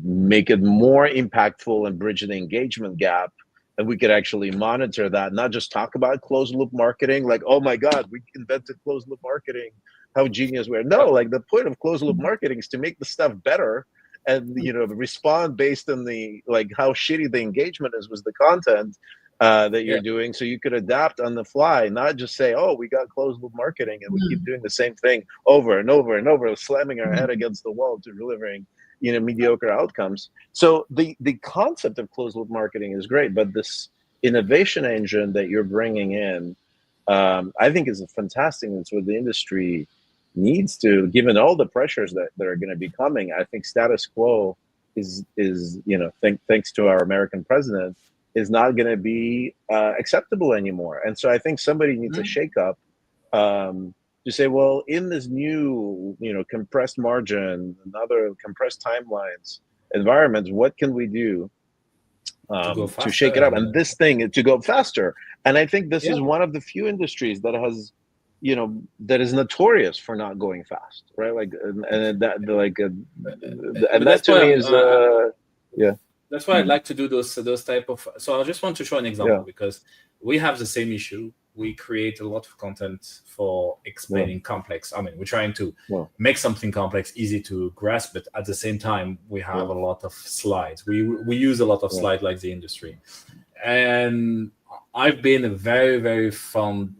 make it more impactful and bridge the engagement gap, and we could actually monitor that, not just talk about closed loop marketing, like, oh my God, we invented closed loop marketing, how genius we are. No, like the point of closed loop marketing is to make the stuff better, and respond based on the like how shitty the engagement is with the content that you're doing, so you could adapt on the fly, not just say, oh, we got closed loop marketing and we keep doing the same thing over and over and over, slamming our head against the wall to delivering mediocre outcomes. So the concept of closed loop marketing is great, but this innovation engine that you're bringing in, I think is a fantastic. It's what the industry needs to, given all the pressures that are going to be coming. I think status quo is thanks to our American president, is not going to be acceptable anymore. And so I think somebody needs a shakeup, to say, well, in this new, compressed margin, another compressed timelines environments, what can we do to shake it up? And this thing to go faster. And I think this is one of the few industries that has, that is notorious for not going fast, right? Like, and that to me is, yeah. That's why I'd like to do those type of. So I just want to show an example, because we have the same issue. We create a lot of content for explaining complex. I mean, we're trying to make something complex easy to grasp, but at the same time, we have a lot of slides. We use a lot of slides like the industry. And I've been a very, very fond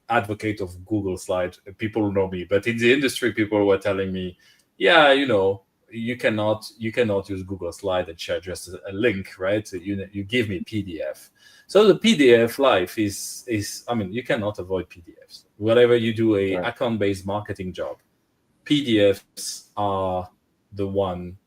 advocate of Google Slides. People know me, but in the industry, people were telling me, yeah, you cannot use Google Slide and share just a link, right? So you give me PDF. So the PDF life is I mean, you cannot avoid PDFs. Whenever you do a account-based marketing job, PDFs are the one,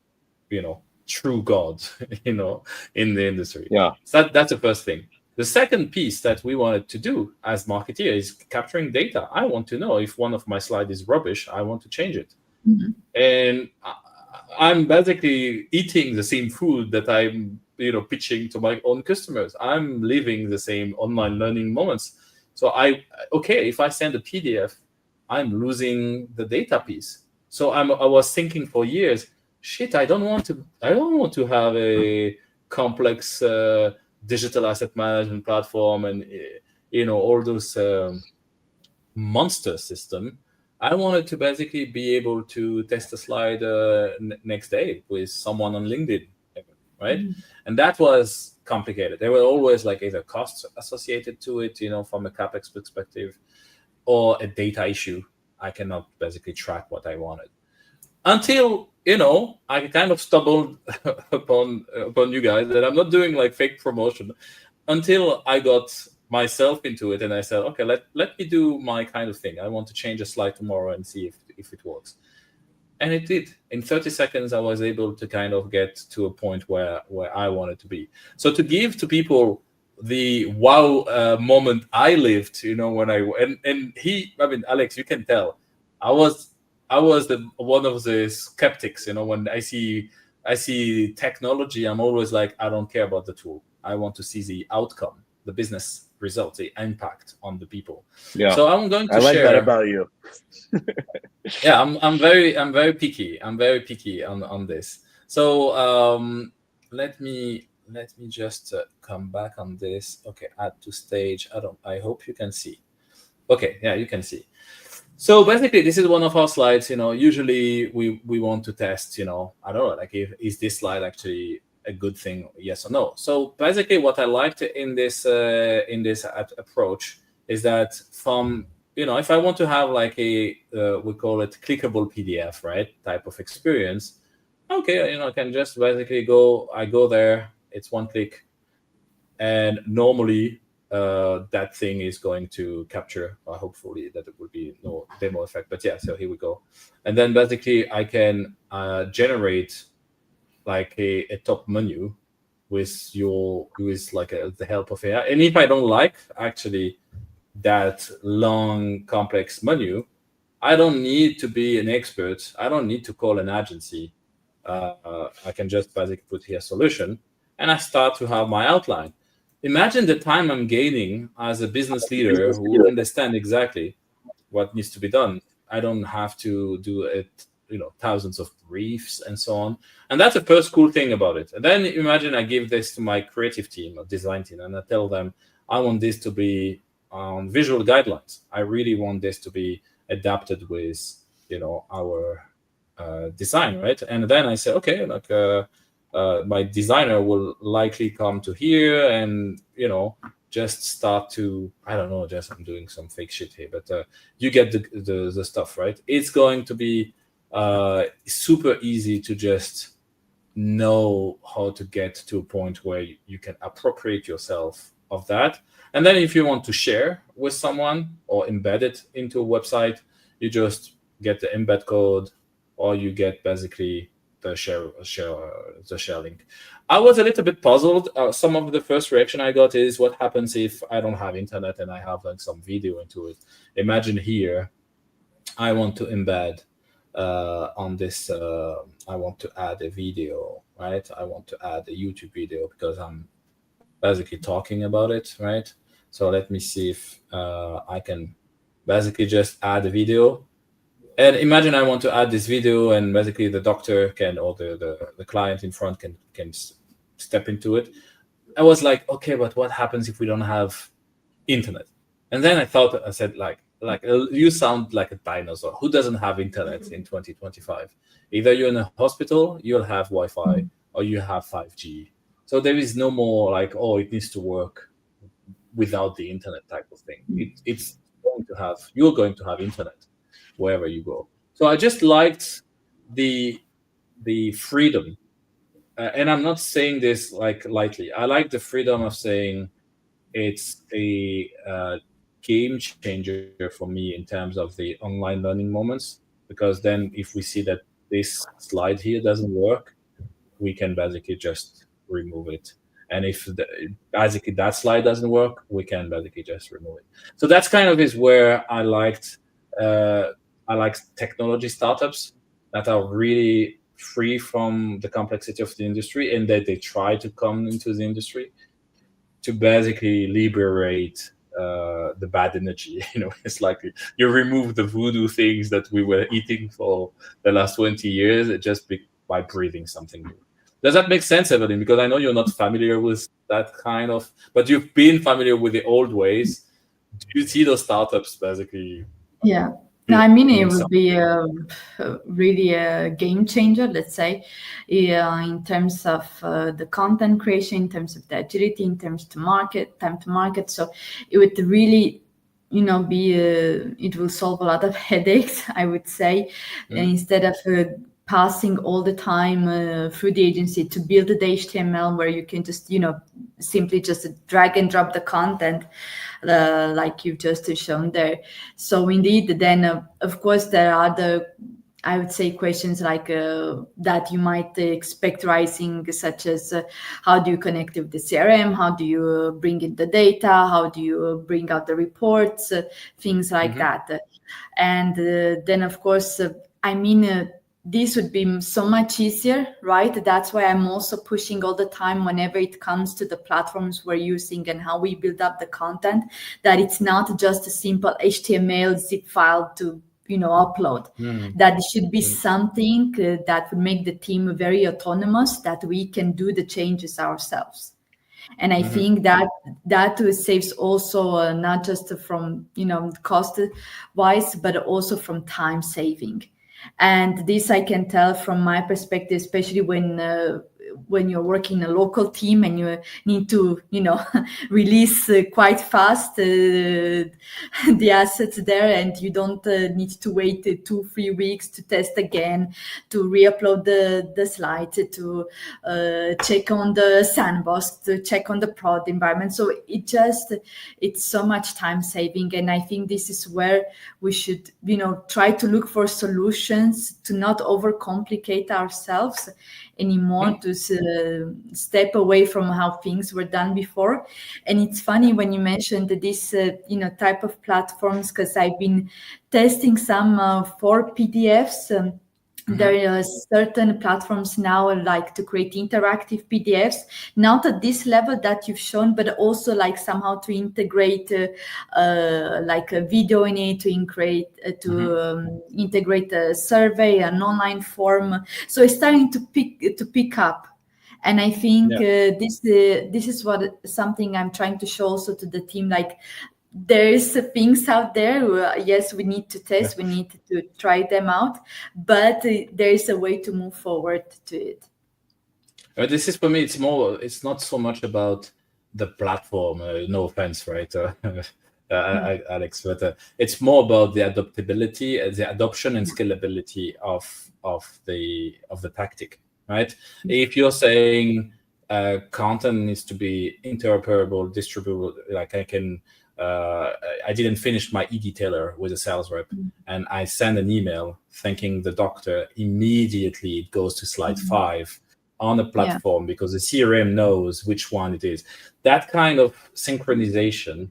true God, in the industry. Yeah. So that's the first thing. The second piece that we wanted to do as marketeers is capturing data. I want to know if one of my slides is rubbish. I want to change it. Mm-hmm. And I'm basically eating the same food that I'm, pitching to my own customers. I'm living the same online learning moments. So if I send a PDF, I'm losing the data piece. So I was thinking for years, shit, I don't want to have a complex digital asset management platform and all those monster system. I wanted to basically be able to test a slide next day with someone on LinkedIn, right? Mm-hmm. And that was complicated. There were always like either costs associated to it, from a CapEx perspective, or a data issue. I cannot basically track what I wanted. Until, I kind of stumbled upon you guys, that I'm not doing like fake promotion, until I got myself into it, and I said, okay, let me do my kind of thing. I want to change a slide tomorrow and see if it works. And it did. In 30 seconds, I was able to kind of get to a point where I wanted to be. So to give to people the wow moment I lived, when Alex, you can tell, I was one of the skeptics, when I see technology, I'm always like, I don't care about the tool. I want to see the outcome. the business results, the impact on the people. Yeah. So I'm going to I like share. that about you. Yeah, I'm very picky. I'm very picky on this. So let me just come back on this. Okay, add to stage. I hope you can see. Okay, yeah, you can see. So basically, this is one of our slides. Usually we want to test. I don't know, like, is this slide actually a good thing? Yes or no. So basically, what I liked in this approach is that from if I want to have like a we call it clickable PDF, right, type of experience. Okay, I can just basically go there. It's one click, and normally that thing is going to capture, hopefully that it will be no demo effect, but yeah, so here we go. And then basically I can generate like a top menu with like the help of AI. And if I don't like actually that long complex menu, I don't need to be an expert. I don't need to call an agency. I can just basically put here solution, and I start to have my outline. Imagine the time I'm gaining as a business leader who understand exactly what needs to be done. I don't have to do it, thousands of briefs and so on. And that's the first cool thing about it. And then imagine I give this to my creative team or design team, and I tell them, I want this to be on visual guidelines. I really want this to be adapted with, our design, right? And then I say, okay, like my designer will likely come to here and just start to, I don't know, just I'm doing some fake shit here, but you get the stuff, right? It's going to be super easy to just know how to get to a point where you can appropriate yourself of that. And then if you want to share with someone or embed it into a website, you just get the embed code, or you get basically the share link. I was a little bit puzzled. Some of the first reaction I got is, what happens if I don't have internet and I have like some video into it? Imagine here, I want to embed on this. I want to add a video, right? I want to add a YouTube video because I'm basically talking about it, right? So let me see if I can basically just add a video. And imagine I want to add this video, and basically the doctor can, or the client in front can step into it. I was like, okay, but what happens if we don't have internet? And then I said, like you sound like a dinosaur. Who doesn't have internet in 2025? Either you're in a hospital, you'll have Wi-Fi, or you have 5G. So there is no more like, oh, it needs to work without the internet type of thing. You're going to have internet wherever you go. So I just liked the freedom, and I'm not saying this like lightly. I like the freedom of saying it's a game changer for me in terms of the online learning moments, because then if we see that this slide here doesn't work, we can basically just remove it. And if basically that slide doesn't work, we can basically just remove it. So that's kind of is where I liked technology startups that are really free from the complexity of the industry, and that they try to come into the industry to basically liberate the bad energy. It's like you remove the voodoo things that we were eating for the last 20 years by breathing something new. Does that make sense, Evelyn? Because I know you're not familiar with that kind of, but you've been familiar with the old ways. Do you see those startups basically? Yeah. No, I mean, it would be really a game changer, let's say, in terms of the content creation, in terms of the agility, in terms to time to market. So it would really, be, it will solve a lot of headaches, I would say, instead of passing all the time through the agency to build the HTML where you can just, simply just drag and drop the content. Like you've just shown there. So indeed, then of course there are I would say questions like that you might expect rising, such as how do you connect with the CRM? How do you bring in the data? How do you bring out the reports? Things like that. And then of course, this would be so much easier, right? That's why I'm also pushing all the time whenever it comes to the platforms we're using and how we build up the content, that it's not just a simple HTML zip file to upload. That it should be something that would make the team very autonomous, that we can do the changes ourselves. And I think that saves also not just from cost wise, but also from time saving. And this I can tell from my perspective, especially when you're working in a local team and you need to release quite fast the assets there, and you don't need to wait 2-3 weeks to test again, to re-upload the slides, to check on the sandbox, to check on the prod environment. So it's so much time saving. And I think this is where we should try to look for solutions to not overcomplicate ourselves anymore, to step away from how things were done before. And it's funny when you mentioned this type of platforms, because I've been testing some for PDFs. There are certain platforms now like to create interactive PDFs, not at this level that you've shown, but also like somehow to integrate like a video in it, to integrate a survey, an online form. So it's starting to pick up. And I think this is something I'm trying to show also to the team, like there is things out there. Yes, we need to test, we need to try them out, but there is a way to move forward to it. This is, for me, it's not so much about the platform, no offense, right, Alex, but it's more about the adaptability, the adoption and scalability of the tactic, right? If you're saying content needs to be interoperable, distributable, like I didn't finish my e-detailer with a sales rep, and I send an email thanking the doctor, immediately it goes to slide 5 on a platform because the CRM knows which one it is. That kind of synchronization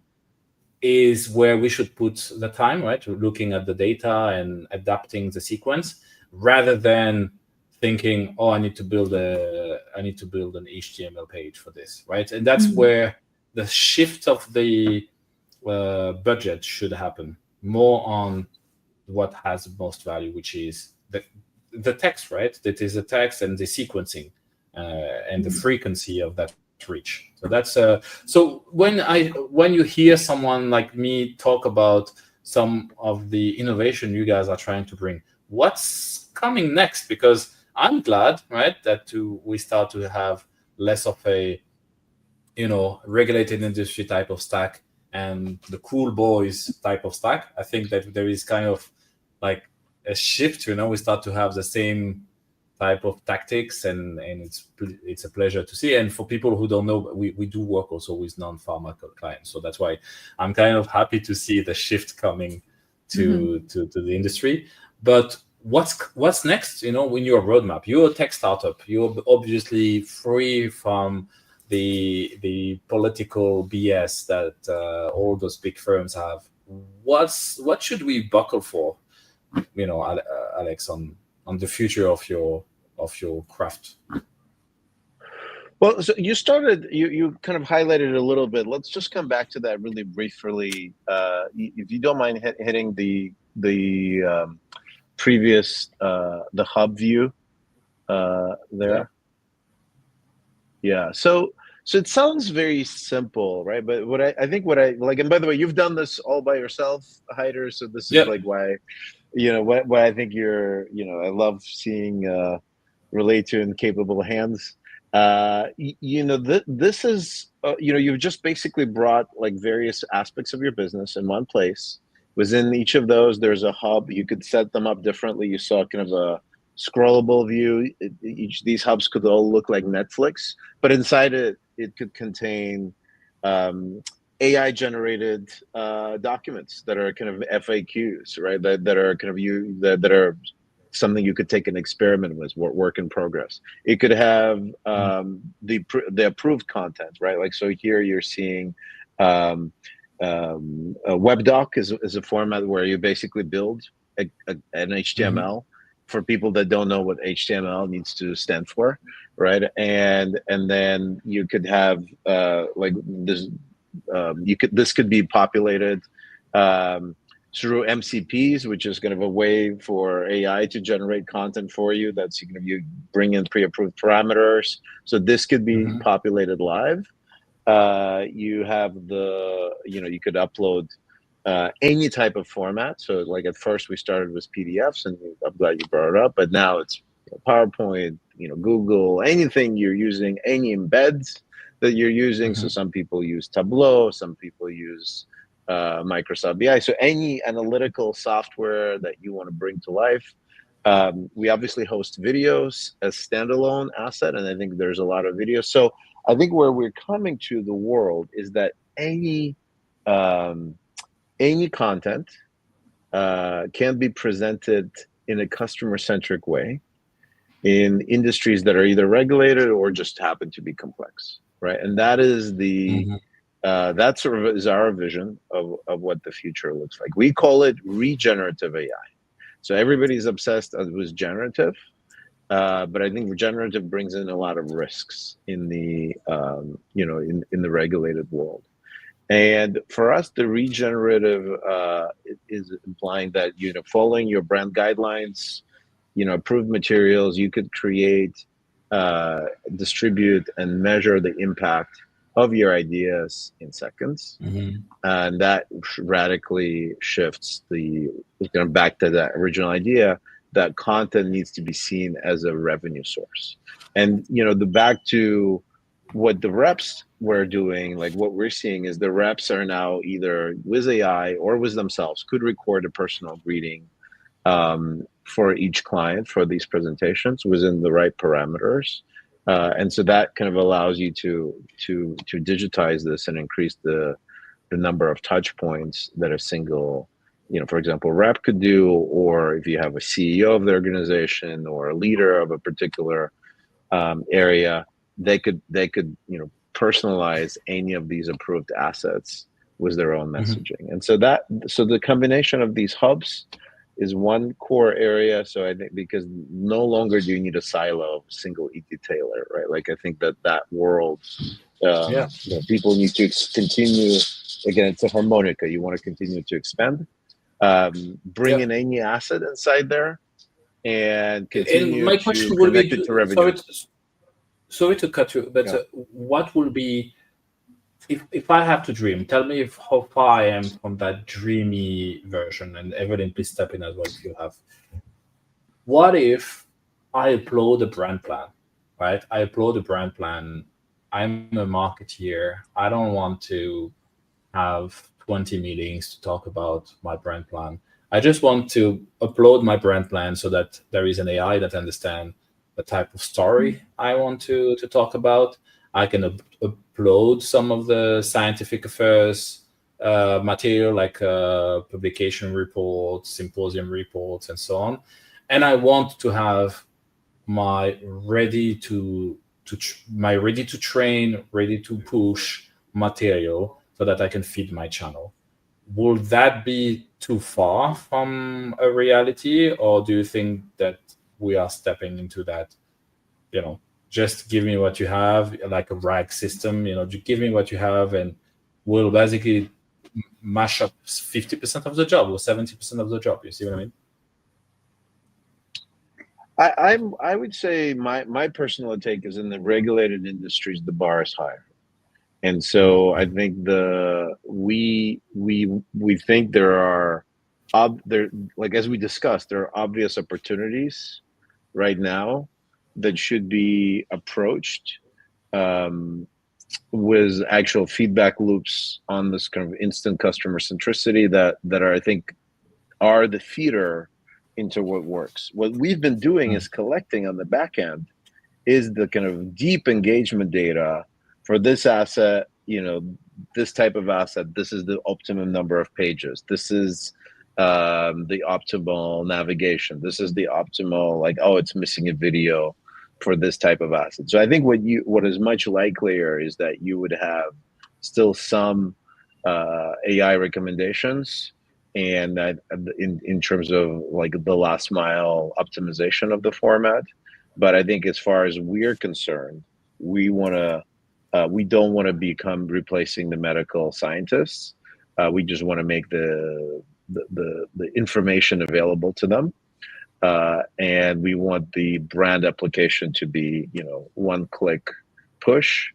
is where we should put the time, right? Looking at the data and adapting the sequence, rather than thinking, I need to build an HTML page for this, right? And that's where the shift of the budget should happen, more on what has the most value, which is the text, right? That is the text and the sequencing and the frequency of that reach. So that's so when you hear someone like me talk about some of the innovation you guys are trying to bring, what's coming next? Because I'm glad, right, that we start to have less of a regulated industry type of stack and the cool boys type of stack. I think that there is kind of like a shift. We start to have the same type of tactics, and it's a pleasure to see. And for people who don't know, we do work also with non-pharma clients, so that's why I'm kind of happy to see the shift coming to the industry. But what's next? In your roadmap, you're a tech startup. You're obviously free from the political BS that all those big firms have. What should we buckle for, Alex, on the future of your craft? Well, so you kind of highlighted it a little bit. Let's just come back to that really briefly, if you don't mind hitting the previous the hub view there. Yeah. So it sounds very simple, right? But what I like, and by the way, you've done this all by yourself, Hyder. So this is like why, why I think you're, I love seeing Relayto in capable hands. This is, you've just basically brought like various aspects of your business in one place. Within each of those, there's a hub. You could set them up differently. You saw kind of a scrollable view. These hubs could all look like Netflix, but inside it could contain AI generated documents that are kind of FAQs, right? That are kind of that are something you could take an experiment with, work in progress. It could have the approved content, right? Like, so here you're seeing a web doc is a format where you basically build an HTML for people that don't know what HTML needs to stand for, right? And then you could have like this. This could be populated through MCPs, which is kind of a way for AI to generate content for you. That's you bring in pre-approved parameters. So this could be populated live. You have you could upload any type of format. So like at first we started with PDFs, and I'm glad you brought it up, but now it's PowerPoint, Google, anything you're using, any embeds that you're using. So some people use Tableau, some people use Microsoft BI. So any analytical software that you want to bring to life. We obviously host videos as standalone asset, and I think there's a lot of videos. So I think where we're coming to the world is that any content can be presented in a customer-centric way in industries that are either regulated or just happen to be complex, right? And that is that sort of is our vision of what the future looks like. We call it regenerative AI. So everybody's obsessed with generative, but I think regenerative brings in a lot of risks in the in the regulated world. And for us, the regenerative is implying that following your brand guidelines, approved materials, you could create, distribute, and measure the impact of your ideas in seconds. And that radically shifts back to that original idea that content needs to be seen as a revenue source. And back to what the reps were doing, like what we're seeing is the reps are now either with AI or with themselves could record a personal greeting for each client for these presentations within the right parameters. And so that kind of allows you to digitize this and increase the number of touch points that a single, for example, rep could do, or if you have a CEO of the organization or a leader of a particular area, they could personalize any of these approved assets with their own messaging. And so the combination of these hubs is one core area. So I think because no longer do you need a silo of single e-detailer, right? Like I think that world, people need to continue. Again, it's a harmonica. You want to continue to expand, bring in any asset inside there, and continue and my to question will connect be, it to revenue. Sorry to cut you, but what will be, if I have to dream, tell me how far I am from that dreamy version, and Evelyn, please step in as well if you have. What if I upload a brand plan, right? I upload a brand plan. I'm a marketeer. I don't want to have 20 meetings to talk about my brand plan. I just want to upload my brand plan so that there is an AI that understands the type of story I want to talk about. I can upload some of the scientific affairs material, like publication reports, symposium reports, and so on. And I want to have my ready to train, ready to push material so that I can feed my channel. Will that be too far from a reality, or do you think that we are stepping into that, just give me what you have, like a RAG system, just give me what you have, and we'll basically mash up 50% of the job or 70% of the job. You see what I mean? I would say my personal take is in the regulated industries, the bar is higher. And so I think we think there are like as we discussed, there are obvious opportunities right now that should be approached with actual feedback loops on this kind of instant customer centricity that are, I think, are the feeder into what works. What we've been doing is collecting on the back end is the kind of deep engagement data for this asset, this type of asset. This is the optimum number of pages. This is the optimal navigation. This is the optimal, it's missing a video for this type of asset. So I think what is much likelier is that you would have still some AI recommendations and in terms of like the last mile optimization of the format. But I think as far as we're concerned, we don't want to become replacing the medical scientists. We just want to make the information available to them, and we want the brand application to be, one click push,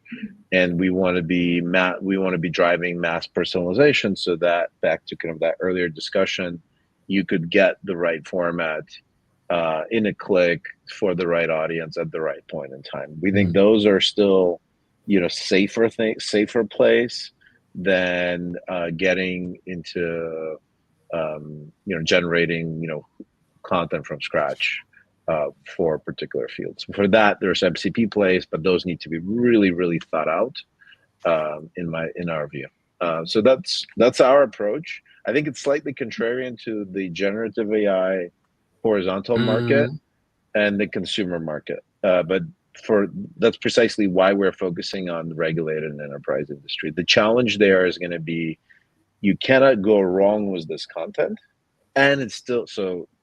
and we want to be driving mass personalization, so that, back to kind of that earlier discussion, you could get the right format in a click for the right audience at the right point in time. We think those are still, safer place than getting into generating content from scratch for particular fields. For that, there's MCP plays, but those need to be really, really thought out in our view. So that's our approach. I think it's slightly contrarian to the generative AI horizontal market and the consumer market, but that's precisely why we're focusing on the regulated and enterprise industry. The challenge there is going to be, you cannot go wrong with this content, and it still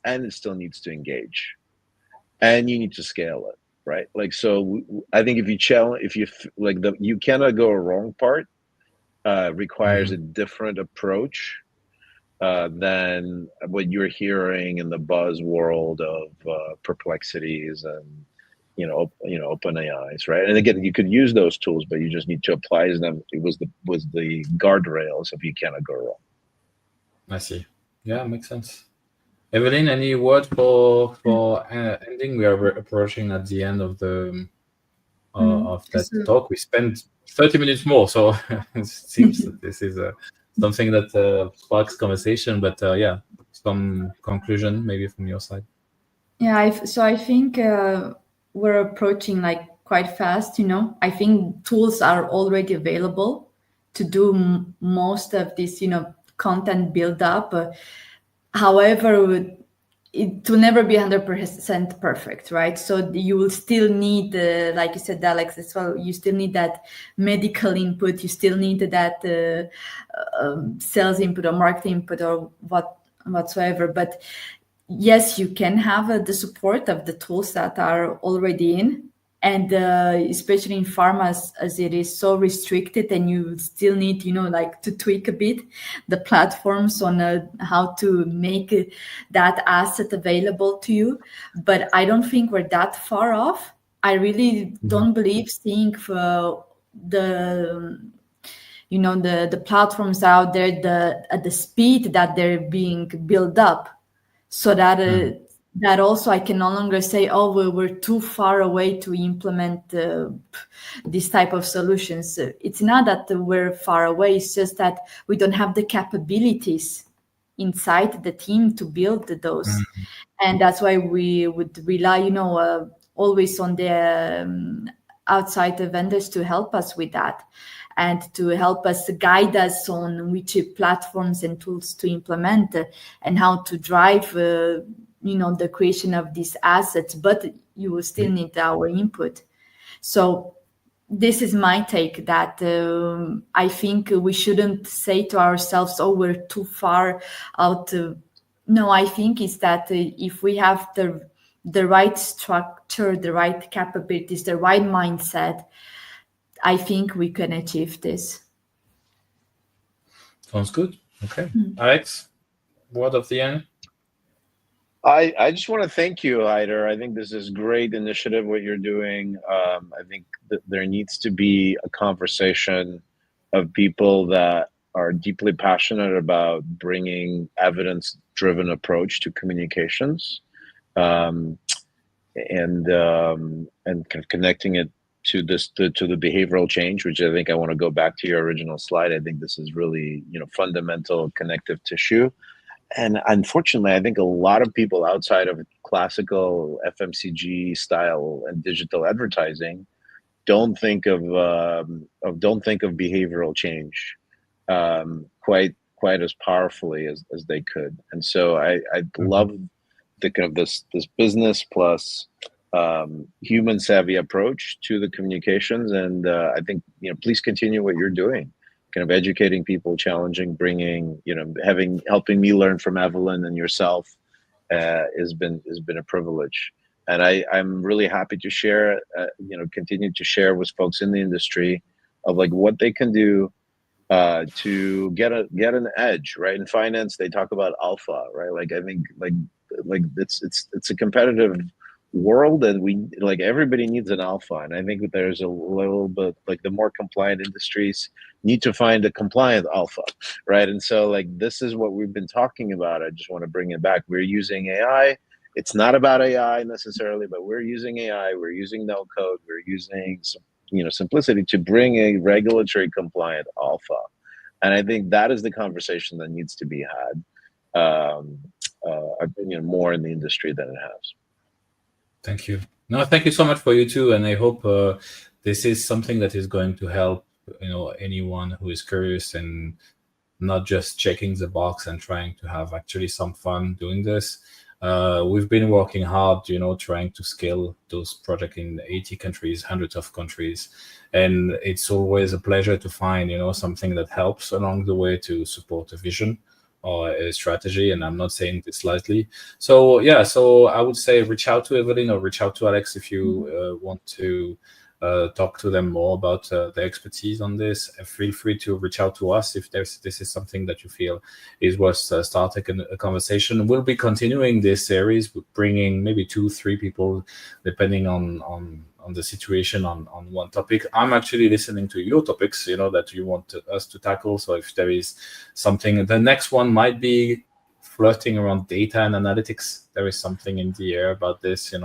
needs to engage, and you need to scale it, right? Like, so I think if you like, the you cannot go wrong part requires a different approach than what you're hearing in the buzz world of perplexities and open AIs, right? And again, you could use those tools, but you just need to apply them with the guardrails if you cannot go wrong. I see. Yeah, makes sense. Evelyn, any word for ending? We are approaching at the end of the of that talk. We spent 30 minutes more, so it seems that this is something that sparks conversation. But yeah, some conclusion maybe from your side. Yeah, I think we're approaching like quite fast. I think tools are already available to do most of this, content build up. However, it will never be 100% perfect, right? So you will still need, like you said, Alex, as well, you still need that medical input, you still need that sales input or marketing input or whatsoever. But yes, you can have the support of the tools that are already in. And especially in pharma, as it is so restricted, and you still need, like to tweak a bit the platforms on how to make that asset available to you. But I don't think we're that far off. I really don't believe seeing the platforms out there, at the speed that they're being built up, so that that also I can no longer say, oh, we're too far away to implement this type of solutions. It's not that we're far away, it's just that we don't have the capabilities inside the team to build those. And that's why we would rely, always on the outside vendors to help us with that, and to help us guide us on which platforms and tools to implement and how to drive the creation of these assets. But you will still need our input. So this is my take, that I think we shouldn't say to ourselves, oh, we're too far out. No, I think it's that if we have the right structure, the right capabilities, the right mindset, I think we can achieve this. Sounds good. Okay. Alex, word of the end? I just want to thank you, Heider. I think this is great initiative, what you're doing. I think that there needs to be a conversation of people that are deeply passionate about bringing evidence-driven approach to communications, and kind of connecting it to the behavioral change, which I think I want to go back to your original slide. I think this is really fundamental connective tissue. And unfortunately, I think a lot of people outside of classical FMCG style and digital advertising don't think of behavioral change quite as powerfully as they could. And so I love the kind of this business plus human savvy approach to the communications. And I think please continue what you're doing, kind of educating people, challenging, bringing, helping me learn from Evelyn and yourself has been a privilege. And I'm really happy to share, continue to share with folks in the industry of like what they can do to get an edge, right? In finance, they talk about alpha, right? Like I think like it's a competitive world, and everybody needs an alpha. And I think that there's a little bit like the more compliant industries need to find a compliant alpha, right? And so like this is what we've been talking about. I just want to bring it back. We're using AI. It's not about AI necessarily, but we're using AI. We're using no code. We're using simplicity to bring a regulatory compliant alpha. And I think that is the conversation that needs to be had more in the industry than it has. Thank you. No, thank you so much for you too. And I hope this is something that is going to help, anyone who is curious and not just checking the box and trying to have actually some fun doing this. We've been working hard, trying to scale those projects in 80 countries, hundreds of countries. And it's always a pleasure to find, something that helps along the way to support a vision or a strategy. And I'm not saying this lightly. So yeah, so I would say reach out to Evelyn or reach out to Alex if you want to talk to them more about the expertise on this. Feel free to reach out to us if this is something that you feel is worth starting a conversation. We'll be continuing this series with bringing maybe 2-3 people, depending on the situation on one topic. I'm actually listening to your topics, that you want us to tackle. So if there is something, the next one might be flirting around data and analytics. There is something in the air about this. A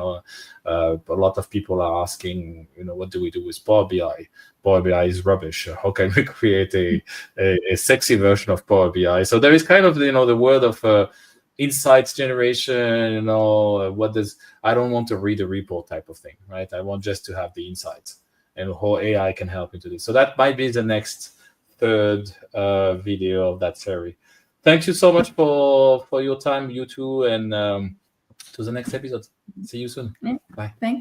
lot of people are asking, what do we do with Power BI? Power BI is rubbish. How can we create a sexy version of Power BI? So there is kind of, the word of insights generation. I don't want to read a report type of thing, right? I want just to have the insights and how AI can help into this. So that might be the next third video of that series. Thank you so much for your time, you two, and to the next episode. See you soon. Yeah. Bye. Thanks.